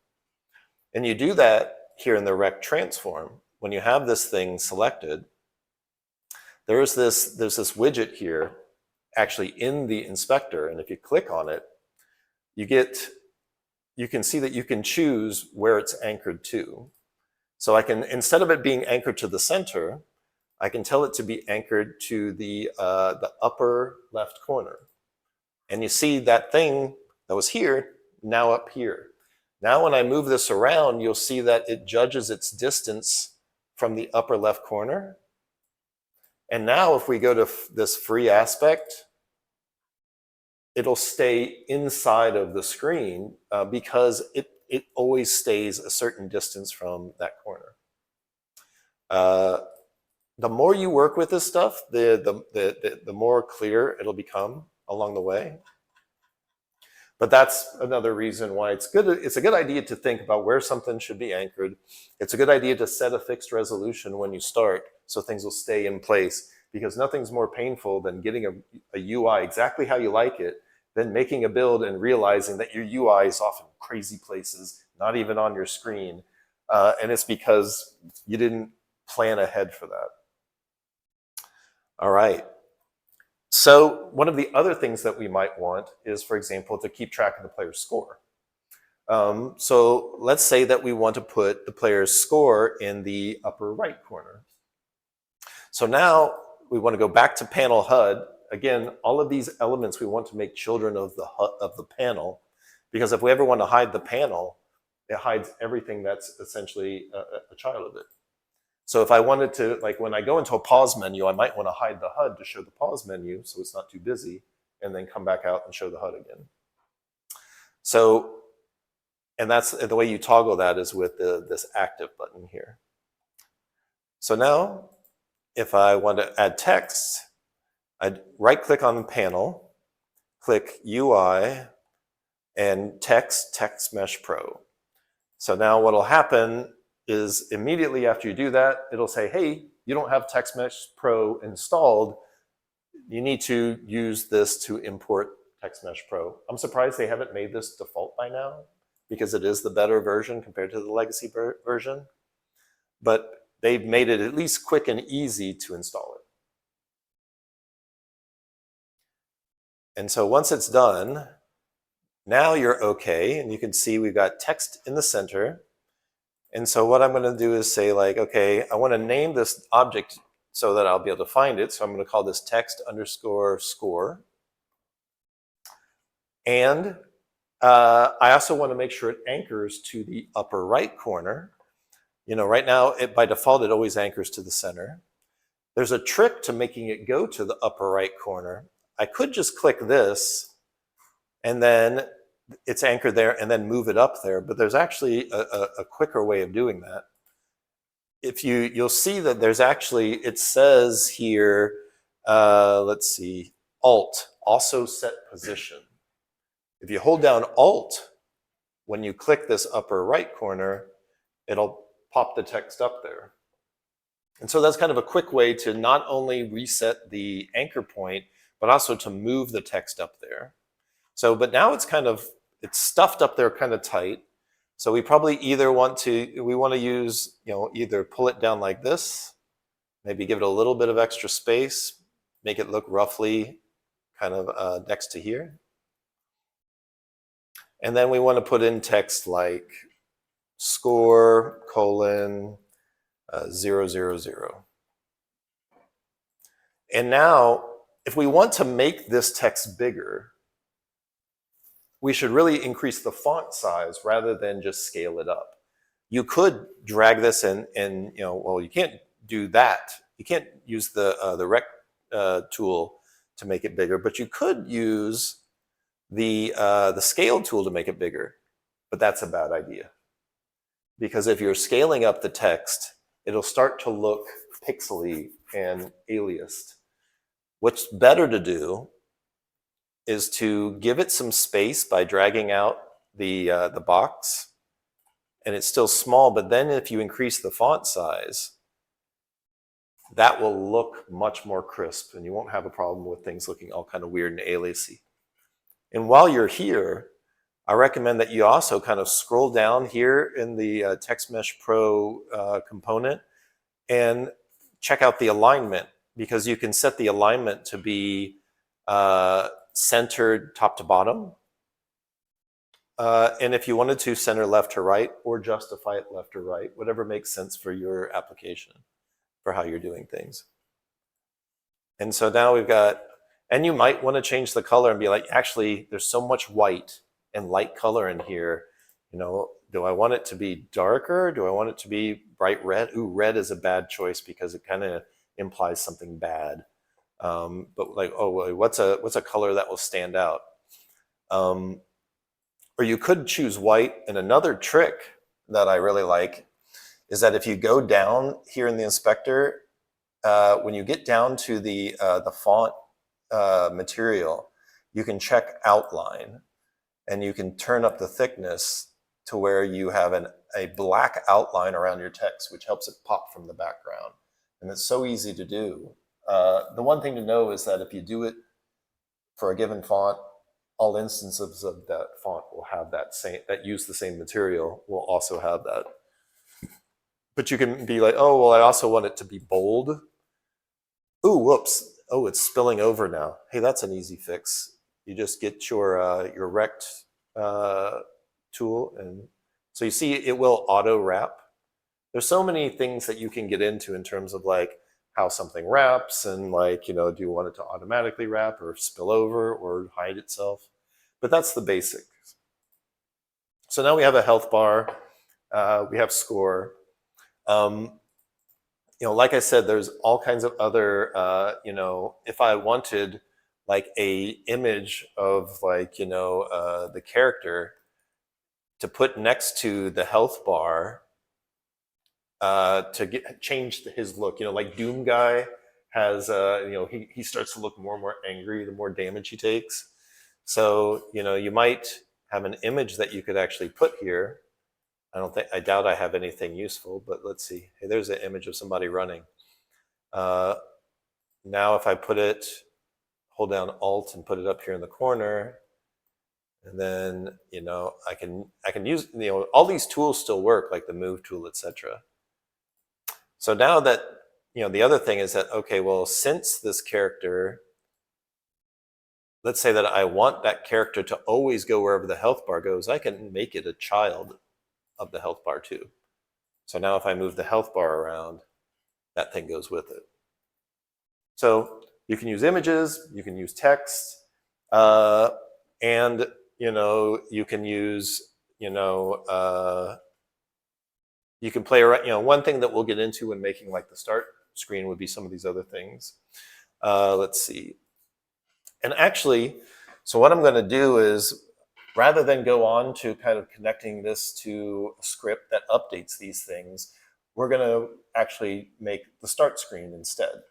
And you do that here in the rect transform. When you have this thing selected, there's this widget here actually in the inspector. And if you click on it, you can see that you can choose where it's anchored to. So I can, instead of it being anchored to the center, I can tell it to be anchored to the upper left corner. And you see that thing that was here, now up here. Now when I move this around, you'll see that it judges its distance from the upper left corner. And now if we go to this free aspect, it'll stay inside of the screen because it always stays a certain distance from that corner. The more you work with this stuff, the more clear it'll become along the way. But that's another reason why it's good. It's a good idea to think about where something should be anchored. It's a good idea to set a fixed resolution when you start so things will stay in place, because nothing's more painful than getting a UI exactly how you like it, then making a build and realizing that your UI is off in crazy places, not even on your screen. And it's because you didn't plan ahead for that. All right. So one of the other things that we might want is, for example, to keep track of the player's score. So let's say that we want to put the player's score in the upper right corner. So now we want to go back to panel HUD. Again, all of these elements we want to make children of the panel, because if we ever want to hide the panel, it hides everything that's essentially a child of it. So if I wanted to, like when I go into a pause menu, I might want to hide the HUD to show the pause menu so it's not too busy, and then come back out and show the HUD again. So, and that's the way you toggle that is with this active button here. So now, if I want to add text, I'd right-click on the panel, click UI, and Text Mesh Pro. So now what'll happen is immediately after you do that, it'll say, hey, you don't have Text Mesh Pro installed. You need to use this to import Text Mesh Pro. I'm surprised they haven't made this default by now, because it is the better version compared to the legacy version. But they've made it at least quick and easy to install it. And so once it's done, now you're okay, and you can see we've got text in the center. And so what I'm going to do is say, like, okay, I want to name this object so that I'll be able to find it. So I'm going to call this text_score. And I also want to make sure it anchors to the upper right corner. You know, right now, by default, it always anchors to the center. There's a trick to making it go to the upper right corner. I could just click this, and then it's anchored there, and then move it up there. But there's actually a quicker way of doing that. If you'll see that there's actually, it says here, let's see, Alt, also set position. If you hold down Alt, when you click this upper right corner, it'll pop the text up there. And so that's kind of a quick way to not only reset the anchor point, but also to move the text up there. So, but now it's kind of, it's stuffed up there kind of tight. So we probably either want to use, you know, either pull it down like this, maybe give it a little bit of extra space, make it look roughly kind of next to here. And then we want to put in text like score : 000. And now, if we want to make this text bigger, we should really increase the font size rather than just scale it up. You could drag this and you know, well, you can't do that. You can't use the rec tool to make it bigger, but you could use the scale tool to make it bigger. But that's a bad idea, because if you're scaling up the text, it'll start to look pixely and aliased. What's better to do is to give it some space by dragging out the box, and it's still small, but then if you increase the font size, that will look much more crisp, and you won't have a problem with things looking all kind of weird and aliasy. And while you're here, I recommend that you also kind of scroll down here in the Text Mesh Pro component and check out the alignment, because you can set the alignment to be centered top to bottom. And if you wanted to, center left to right, or justify it left or right, whatever makes sense for your application, for how you're doing things. And so now we've got, and you might want to change the color and be like, actually, there's so much white and light color in here. You know, do I want it to be darker? Do I want it to be bright red? Ooh, red is a bad choice because it kind of implies something bad. But like, oh, well, what's a color that will stand out? Or you could choose white. And another trick that I really like is that if you go down here in the inspector, when you get down to the font material, you can check outline, and you can turn up the thickness to where you have a black outline around your text, which helps it pop from the background. And it's so easy to do. The one thing to know is that if you do it for a given font, all instances of that font will have that use the same material will also have that. But you can be like, oh, well, I also want it to be bold. Ooh, whoops. Oh, it's spilling over now. Hey, that's an easy fix. You just get your rect tool, and so you see it will auto wrap. There's so many things that you can get into in terms of like how something wraps, and like, you know, do you want it to automatically wrap or spill over or hide itself? But that's the basics. So now we have a health bar, we have score. You know, like I said, there's all kinds of other, you know, if I wanted like a image of like, you know, the character to put next to the health bar to change his look, you know, like Doom Guy has, you know, he starts to look more and more angry the more damage he takes. So, you know, you might have an image that you could actually put here. I doubt I have anything useful, but let's see. Hey, there's an image of somebody running. Now if I hold down Alt and put it up here in the corner, and then, you know, I can use, you know, all these tools still work, like the move tool, etc. So now that, you know, the other thing is that, okay, well, since this character, let's say that I want that character to always go wherever the health bar goes, I can make it a child of the health bar too. So now if I move the health bar around, that thing goes with it. So you can use images, you can use text, and, you know, you can use, you know, you can play around. You know, one thing that we'll get into when making like the start screen would be some of these other things. Let's see. And actually, so what I'm going to do is, rather than go on to kind of connecting this to a script that updates these things, we're going to actually make the start screen instead.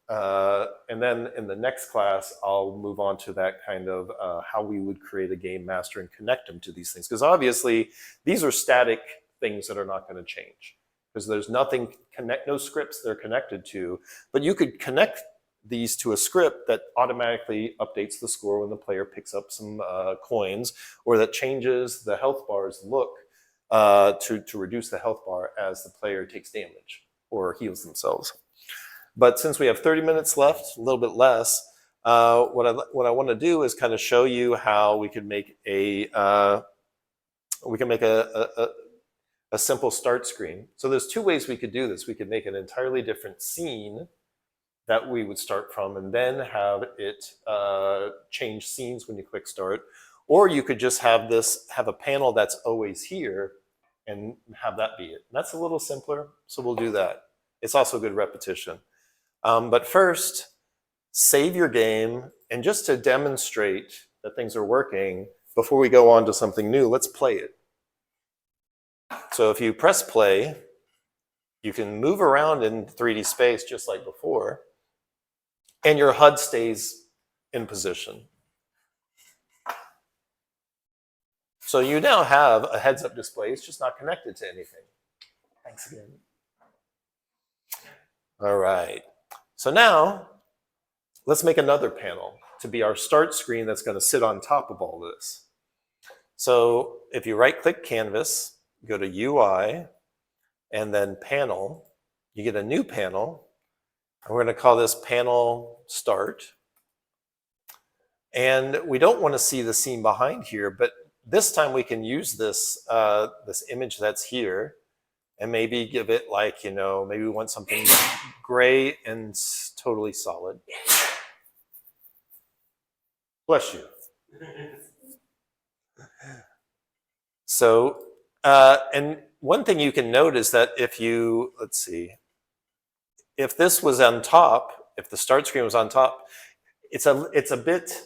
And then in the next class, I'll move on to that kind of how we would create a game master and connect them to these things. Because obviously, these are static things that are not going to change. Because there's no scripts they're connected to. But you could connect these to a script that automatically updates the score when the player picks up some coins, or that changes the health bar's look to reduce the health bar as the player takes damage or heals themselves. But since we have 30 minutes left, a little bit less, what I want to do is kind of show you how we can make a simple start screen. So there's two ways we could do this. We could make an entirely different scene that we would start from, and then have it change scenes when you click start. Or you could just have a panel that's always here and have that be it. And that's a little simpler, so we'll do that. It's also good repetition. But first, save your game, and just to demonstrate that things are working, before we go on to something new, let's play it. So if you press play, you can move around in 3D space just like before, and your HUD stays in position. So you now have a heads-up display. It's just not connected to anything. Thanks again. All right. So now, let's make another panel to be our start screen that's going to sit on top of all this. So if you right-click Canvas, go to UI, and then Panel, you get a new panel. And we're going to call this Panel Start. And we don't want to see the scene behind here, but this time we can use this, this image that's here, and maybe give it like, you know, maybe we want something gray and totally solid. Bless you. So, and one thing you can note is that if you, let's see, if this was on top, if the start screen was on top, it's a bit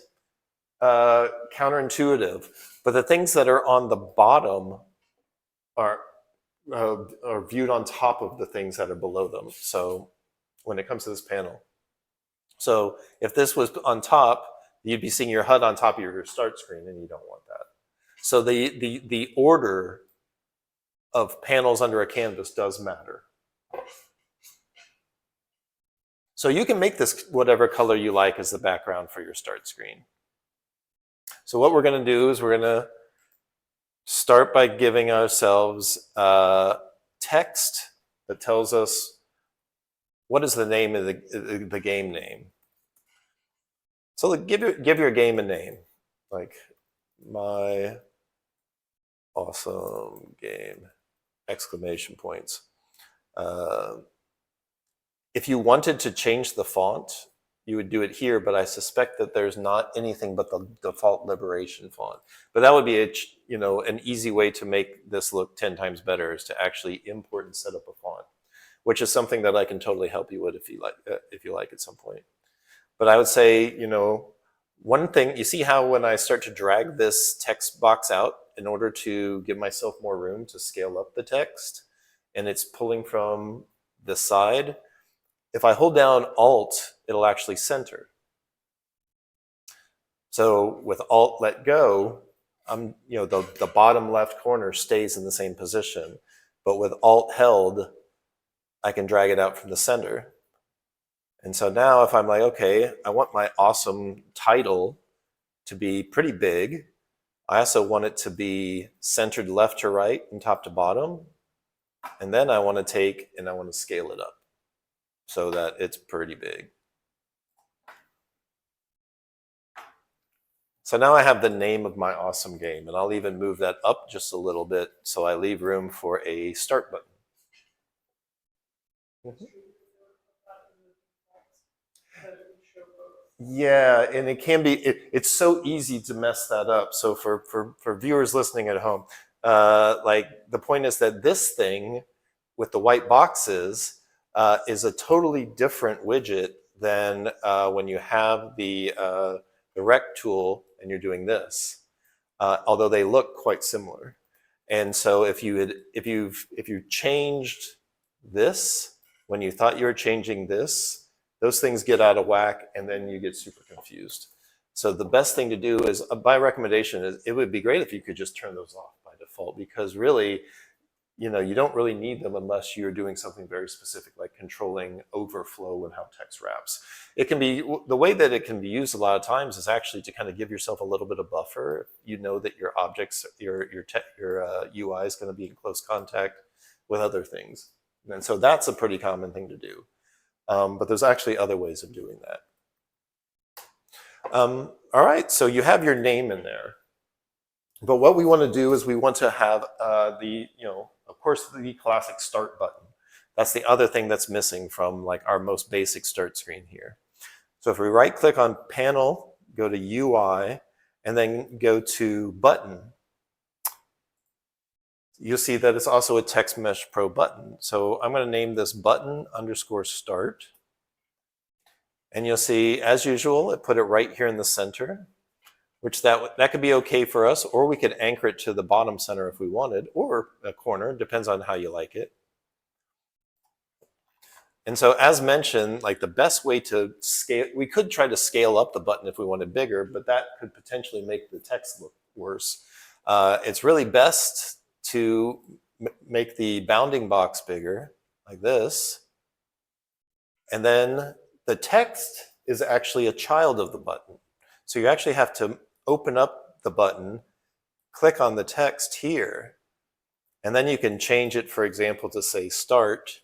counterintuitive. But the things that are on the bottom are are viewed on top of the things that are below them. So when it comes to this panel, so if this was on top, you'd be seeing your HUD on top of your start screen, and you don't want that. So the order of panels under a canvas does matter. So you can make this whatever color you like as the background for your start screen. So what we're going to do is we're going to start by giving ourselves text that tells us what is the name of the game name. So give your game a name, like My Awesome Game, exclamation points. If you wanted to change the font, you would do it here, but I suspect that there's not anything but the default Liberation font. But that would be an easy way to make this look 10 times better, is to actually import and set up a font, which is something that I can totally help you with if you like at some point. But I would say, one thing, you see how when I start to drag this text box out in order to give myself more room to scale up the text, and it's pulling from the side, if I hold down Alt, it'll actually center. So with Alt let go, the bottom left corner stays in the same position, but with Alt held, I can drag it out from the center. And so now if I'm like, okay, I want my awesome title to be pretty big. I also want it to be centered left to right and top to bottom. And then I want to take and I want to scale it up so that it's pretty big. So now I have the name of my awesome game, and I'll even move that up just a little bit so I leave room for a start button. Mm-hmm. Yeah, and it can be, it's so easy to mess that up. So for viewers listening at home, like the point is that this thing with the white boxes is a totally different widget than when you have the rect tool and you're doing this, although they look quite similar. And so if you changed this when you thought you were changing this, those things get out of whack, and then you get super confused. So the best thing to do is, my recommendation is, it would be great if you could just turn those off by default, because really, you don't really need them unless you're doing something very specific, like controlling overflow and how text wraps. It can be, the way that it can be used a lot of times is actually to kind of give yourself a little bit of buffer. You know that your objects, your UI is going to be in close contact with other things. And so that's a pretty common thing to do. But there's actually other ways of doing that. All right, so you have your name in there. But what we want to do is we want to have of course, the classic start button. That's the other thing that's missing from like our most basic start screen here. So if we right click on panel, go to UI, and then go to button, you'll see that it's also a Text Mesh Pro button. So I'm going to name this button_start. And you'll see, as usual, it put it right here in the center, which that could be okay for us, or we could anchor it to the bottom center if we wanted, or a corner, depends on how you like it. And so as mentioned, like the best way to scale, we could try to scale up the button if we wanted bigger, but that could potentially make the text look worse. It's really best to make the bounding box bigger, like this. And then the text is actually a child of the button. So you actually have to open up the button, click on the text here, and then you can change it, for example, to say start,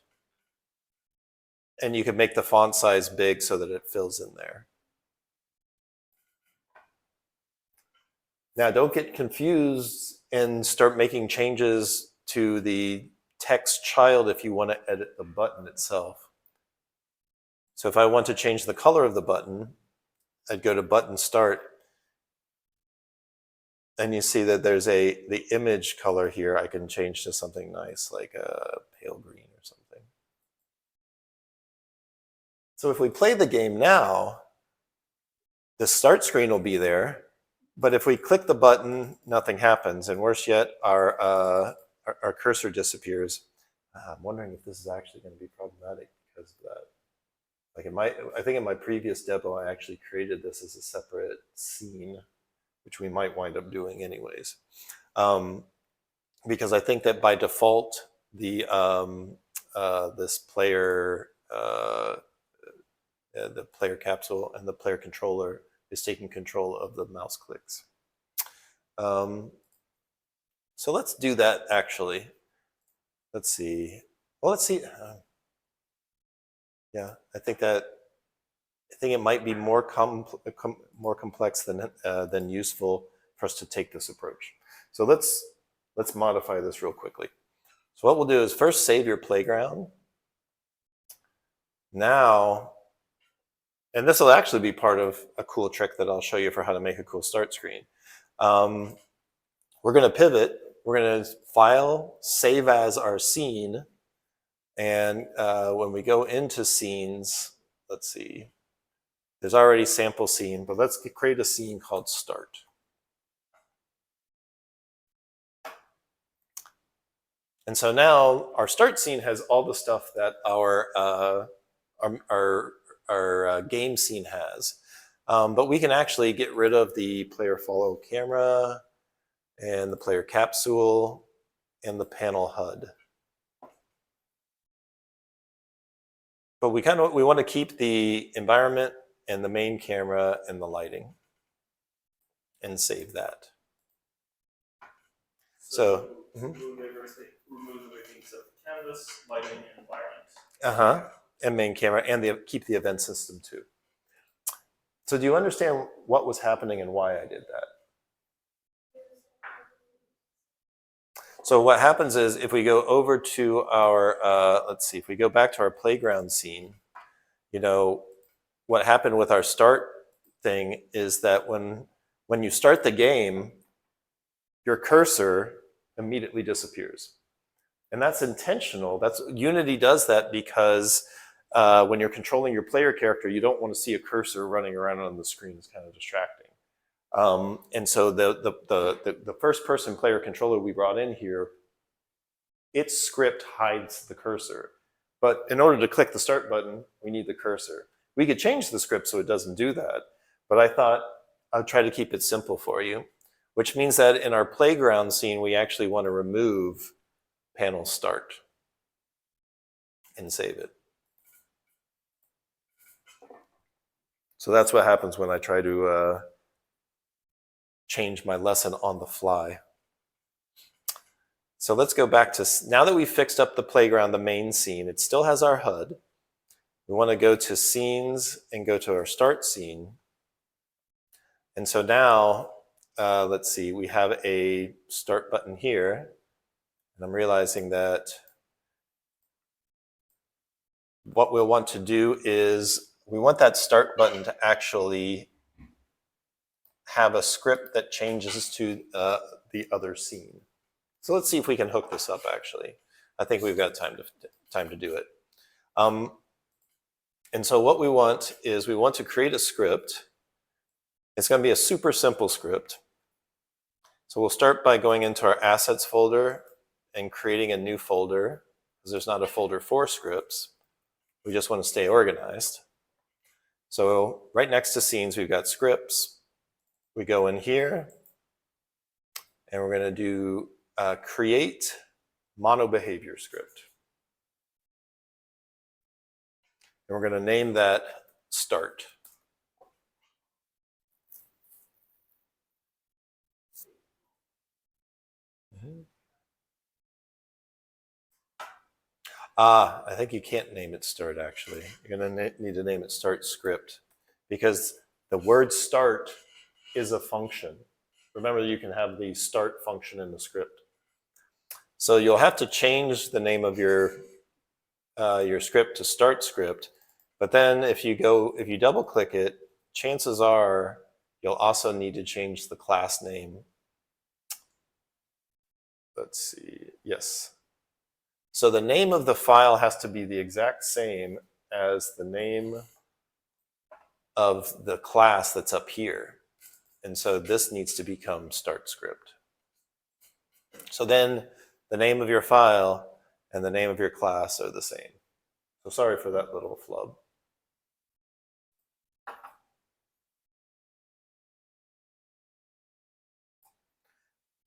and you can make the font size big so that it fills in there. Now, don't get confused and start making changes to the text child if you want to edit the button itself. So if I want to change the color of the button, I'd go to button start, and you see that there's the image color here I can change to something nice, like a pale green or something. So if we play the game now, the start screen will be there, but if we click the button, nothing happens, and worse yet, our cursor disappears. I'm wondering if this is actually going to be problematic because of that. Like I think in my previous demo, I actually created this as a separate scene, which we might wind up doing anyways. Because I think that by default, this player, the player capsule and the player controller is taking control of the mouse clicks. So let's do that actually. Let's see. Well, let's see. Yeah, I think it might be more complex than useful for us to take this approach. So let's modify this real quickly. So what we'll do is first save your playground. Now, and this will actually be part of a cool trick that I'll show you for how to make a cool start screen. We're going to pivot. We're going to file, save as our scene. And when we go into scenes, let's see, there's already sample scene, but let's create a scene called start. And so now our start scene has all the stuff that our game scene has. But we can actually get rid of the player follow camera and the player capsule and the panel HUD. But we want to keep the environment and the main camera and the lighting and save that. So remove everything except canvas, lighting, and environment. And main camera, and keep the event system too. So do you understand what was happening and why I did that? So what happens is if we go over to our, let's see, if we go back to our playground scene, you know, what happened with our start thing is that when you start the game, your cursor immediately disappears. And that's intentional. Unity does that because when you're controlling your player character, you don't want to see a cursor running around on the screen. It's kind of distracting. And so the first person player controller we brought in here, its script hides the cursor. But in order to click the start button, we need the cursor. We could change the script so it doesn't do that. But I thought I'll try to keep it simple for you, which means that in our playground scene, we actually want to remove panel start and save it. So that's what happens when I try to change my lesson on the fly. So let's go back to, now that we've fixed up the playground, the main scene, it still has our HUD. We want to go to scenes and go to our start scene. And so now, let's see, we have a start button here. And I'm realizing that what we'll want to do is we want that start button to actually have a script that changes to the other scene. So let's see if we can hook this up actually. I think we've got time to do it. And so what we want is we want to create a script. It's going to be a super simple script. So we'll start by going into our assets folder and creating a new folder, because there's not a folder for scripts. We just want to stay organized. So right next to scenes, we've got scripts. We go in here, and we're going to do create mono behavior script. And we're going to name that start. I think you can't name it start actually. You're going to need to name it start script, because the word start is a function. Remember, you can have the start function in the script. So you'll have to change the name of your script to start script. But then if you double click it, chances are you'll also need to change the class name. Let's see, yes. So the name of the file has to be the exact same as the name of the class that's up here. And so this needs to become start script. So then the name of your file and the name of your class are the same. So sorry for that little flub.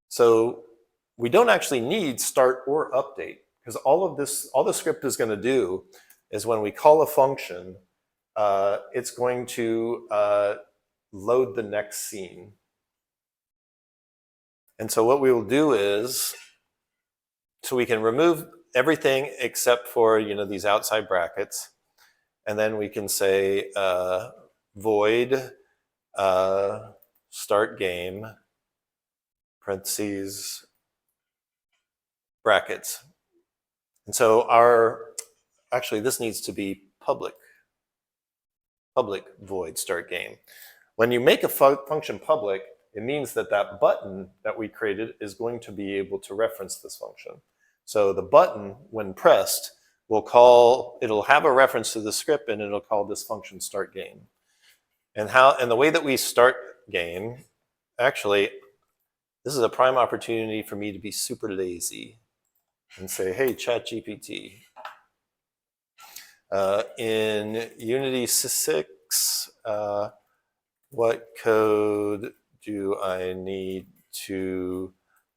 So we don't actually need start or update, because all the script is going to do is when we call a function, it's going to load the next scene. And so what we will do is, so we can remove everything except for these outside brackets, and then we can say void start game parentheses brackets. And so actually this needs to be public void start game. When you make a function public, it means that that button that we created is going to be able to reference this function. So the button, when pressed, it'll have a reference to the script, and it'll call this function start game. And the way that we start game, actually, this is a prime opportunity for me to be super lazy and say, hey, ChatGPT, in Unity 6, what code do I need to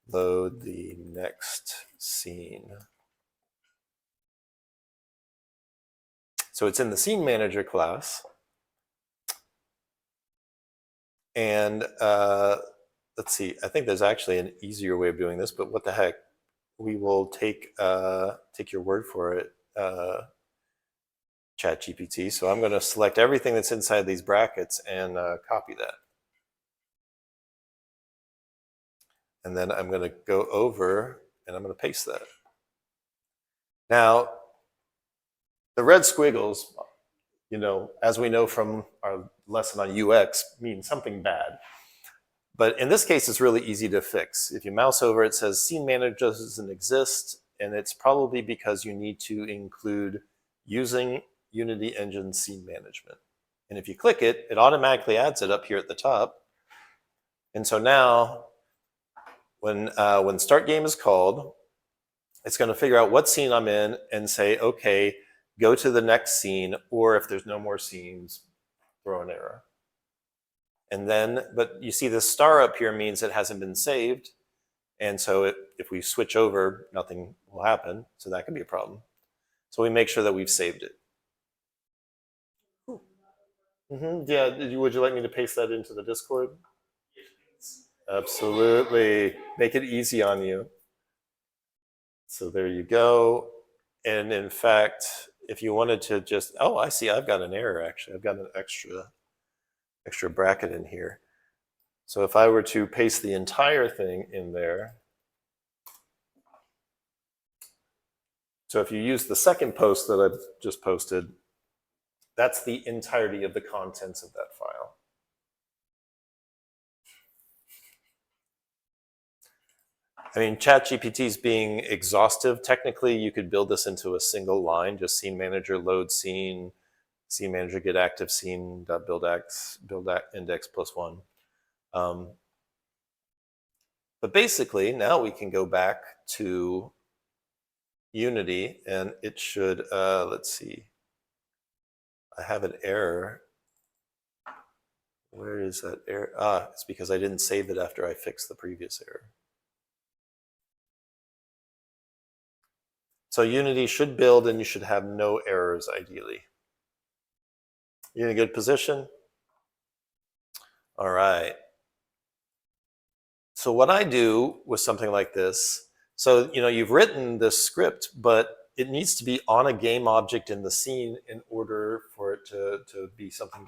load the next scene? So it's in the scene manager class. And let's see, I think there's actually an easier way of doing this, but what the heck? We will take your word for it, ChatGPT. So I'm going to select everything that's inside these brackets and copy that. And then I'm going to go over and I'm going to paste that. Now, the red squiggles, as we know from our lesson on UX, mean something bad. But in this case, it's really easy to fix. If you mouse over, it says Scene Manager doesn't exist, and it's probably because you need to include using Unity Engine Scene Management. And if you click it, it automatically adds it up here at the top. And so now, when Start Game is called, it's going to figure out what scene I'm in and say, okay, go to the next scene, or if there's no more scenes, throw an error. And then, but you see this star up here means it hasn't been saved. And so if we switch over, nothing will happen. So that could be a problem. So we make sure that we've saved it. Yeah, would you like me to paste that into the Discord? Absolutely. Make it easy on you. So there you go. And in fact, if you wanted to just, oh, I see, I've got an error actually. I've got an extra bracket in here. So if I were to paste the entire thing in there, so if you use the second post that I've just posted, that's the entirety of the contents of that file. I mean, ChatGPT is being exhaustive. Technically, you could build this into a single line, just scene manager load scene, scene manager get active scene build index +1. But basically, now we can go back to Unity, and it should, let's see, I have an error. Where is that error? It's because I didn't save it after I fixed the previous error. So Unity should build, and you should have no errors, ideally. You in a good position? All right. So what I do with something like this, so you've written this script, but it needs to be on a game object in the scene in order for it to be something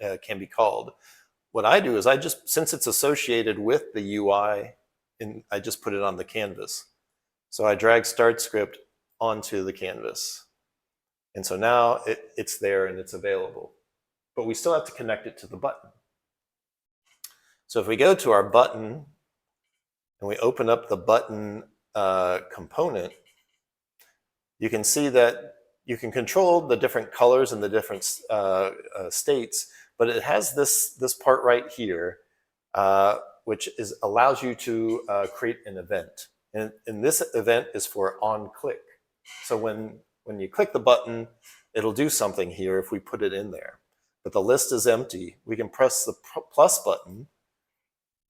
that can be called. What I do is since it's associated with the UI, I just put it on the canvas. So I drag start script onto the canvas. And so now it's there and it's available. But we still have to connect it to the button. So if we go to our button and we open up the button component, you can see that you can control the different colors and the different states, but it has this part right here, which allows you to create an event. And this event is for on click. So when you click the button, it'll do something here if we put it in there. But the list is empty. We can press the plus button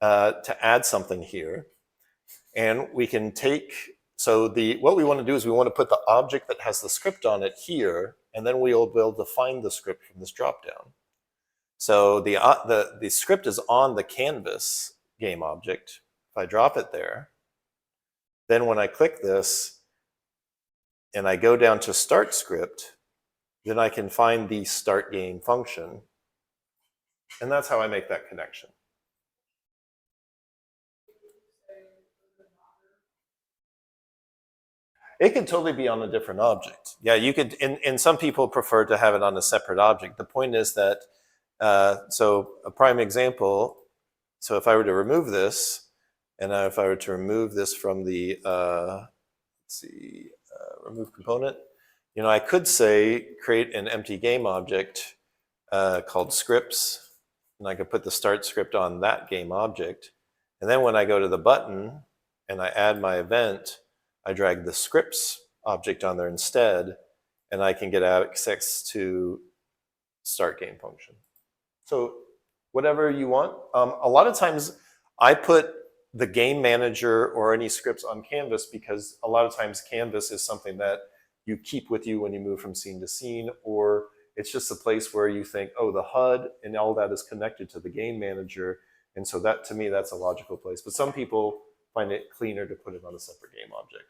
to add something here. And we can take, so what we want to do is we want to put the object that has the script on it here, and then we'll be able to find the script from this dropdown. So the script is on the canvas game object. If I drop it there, then when I click this and I go down to start script, then I can find the start game function. And that's how I make that connection. It can totally be on a different object. Yeah, you could, and some people prefer to have it on a separate object. The point is that, so a prime example, so if I were to remove this, and if I were to remove this from the, remove component, I could say create an empty game object called scripts, and I could put the start script on that game object. And then when I go to the button and I add my event, I drag the scripts object on there instead, and I can get access to start game function. So whatever you want. A lot of times I put the game manager or any scripts on Canvas because a lot of times Canvas is something that you keep with you when you move from scene to scene, or it's just a place where you think, oh, the HUD and all that is connected to the game manager. And so that, to me, that's a logical place. But some people find it cleaner to put it on a separate game object.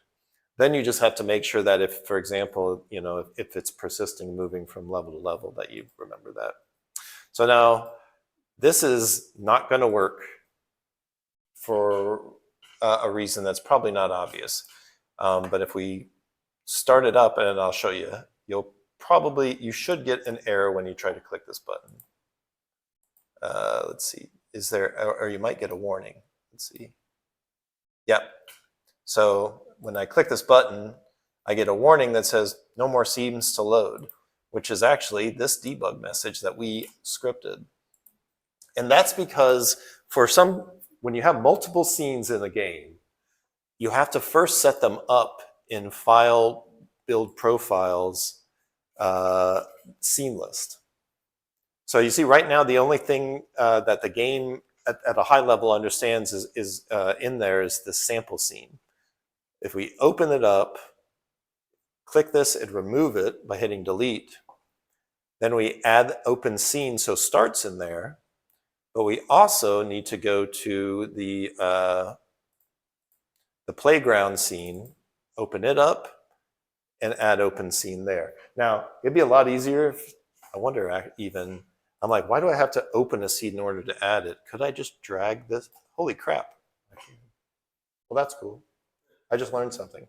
Then you just have to make sure that if, for example, if it's persisting, moving from level to level, that you remember that. So now, this is not going to work for a reason that's probably not obvious. But if we start it up, and I'll show you, you should get an error when you try to click this button. Let's see, or you might get a warning. Let's see. Yep. So when I click this button, I get a warning that says no more scenes to load, which is actually this debug message that we scripted. And that's because when you have multiple scenes in a game, you have to first set them up in File, Build Profiles, Scene List. So you see right now, the only thing that the game at a high level understands is in there is the sample scene. If we open it up, click this and remove it by hitting delete, then we add open scene, so starts in there, but we also need to go to the playground scene, open it up, and add open scene there. Now, it'd be a lot easier if, I wonder even, I'm like, why do I have to open a scene in order to add it? Could I just drag this? Holy crap. Well, that's cool. I just learned something.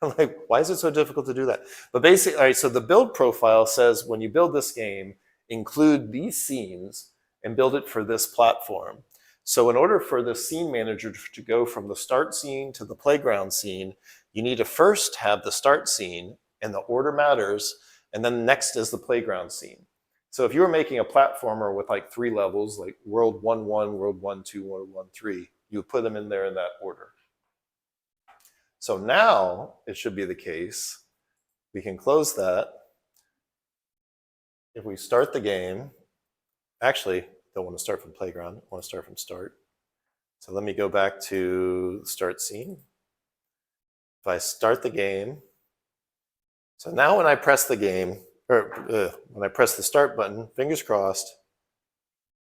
I'm like, why is it so difficult to do that? But basically, all right, so the build profile says when you build this game, include these scenes and build it for this platform. So in order for the scene manager to go from the start scene to the playground scene, you need to first have the start scene, and the order matters, and then next is the playground scene. So if you were making a platformer with like 3 levels, like World 1-1, World 1-2, World 1-3, you would put them in there in that order. So now it should be the case. We can close that. If we start the game, actually, don't want to start from playground, I want to start from start. So let me go back to the start scene. If I start the game, so now when I press the game, or when I press the start button, fingers crossed,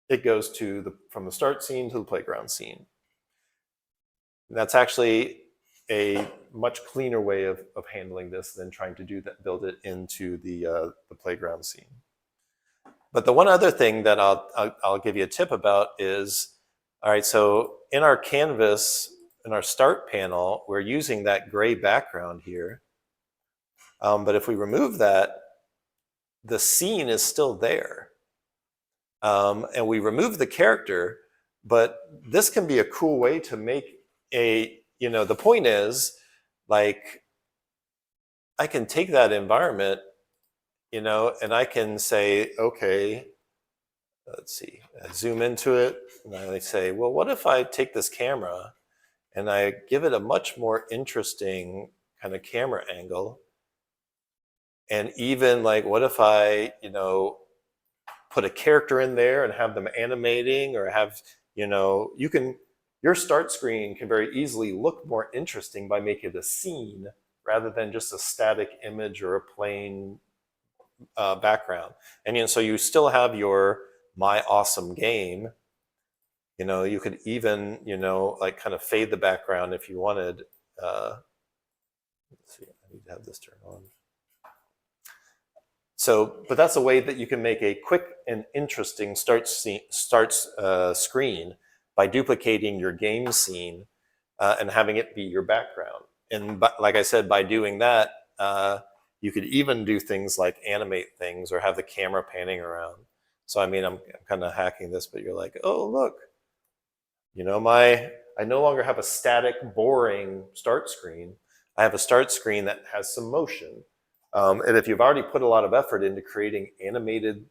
it goes from the start scene to the playground scene. And that's actually a much cleaner way of handling this than trying to build it into the playground scene. But the one other thing that I'll give you a tip about is, all right, so in our canvas, in our start panel, we're using that gray background here. But if we remove that, the scene is still there. And we remove the character, but this can be a cool way to make the point is, like, I can take that environment you know, and I can say, okay, let's see, I zoom into it, and I say, well, what if I take this camera and I give it a much more interesting kind of camera angle? And even like, what if I, you know, put a character in there and have them animating, or have, you know, you can, your start screen can very easily look more interesting by making it a scene rather than just a static image or a plain background. And you know, so you still have your my awesome game. You know, you could even, you know, like kind of fade the background if you wanted. Let's see, I need to have this turned on. So, but that's a way that you can make a quick and interesting screen by duplicating your game scene and having it be your background. And like I said, by doing that, you could even do things like animate things or have the camera panning around. So, I mean, I'm kind of hacking this, but you're like, oh, look, you know, I no longer have a static, boring start screen. I have a start screen that has some motion. And if you've already put a lot of effort into creating animated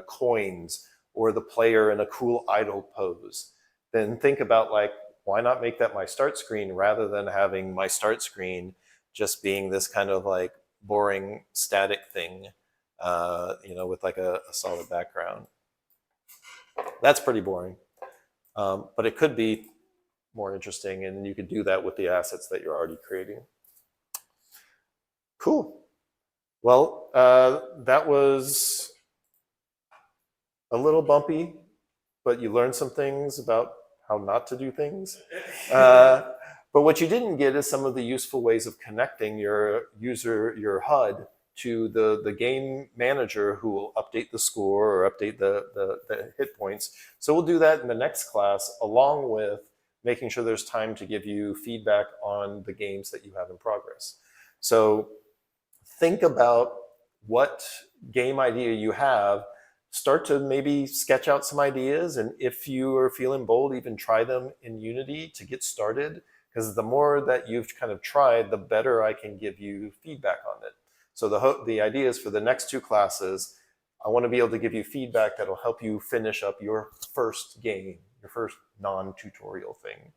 coins or the player in a cool idle pose, then think about like, why not make that my start screen rather than having my start screen just being this kind of like boring static thing, you know, with like a solid background. That's pretty boring. But it could be more interesting, and you could do that with the assets that you're already creating. Cool. Well, that was a little bumpy, but you learned some things about how not to do things. But what you didn't get is some of the useful ways of connecting your user, your HUD, to the game manager who will update the score or update the hit points. So we'll do that in the next class, along with making sure there's time to give you feedback on the games that you have in progress. So think about what game idea you have, start to maybe sketch out some ideas, and if you are feeling bold, even try them in Unity to get started, because the more that you've kind of tried, the better I can give you feedback on it. So the idea is for the next two classes, I want to be able to give you feedback that'll help you finish up your first game, your first non-tutorial thing.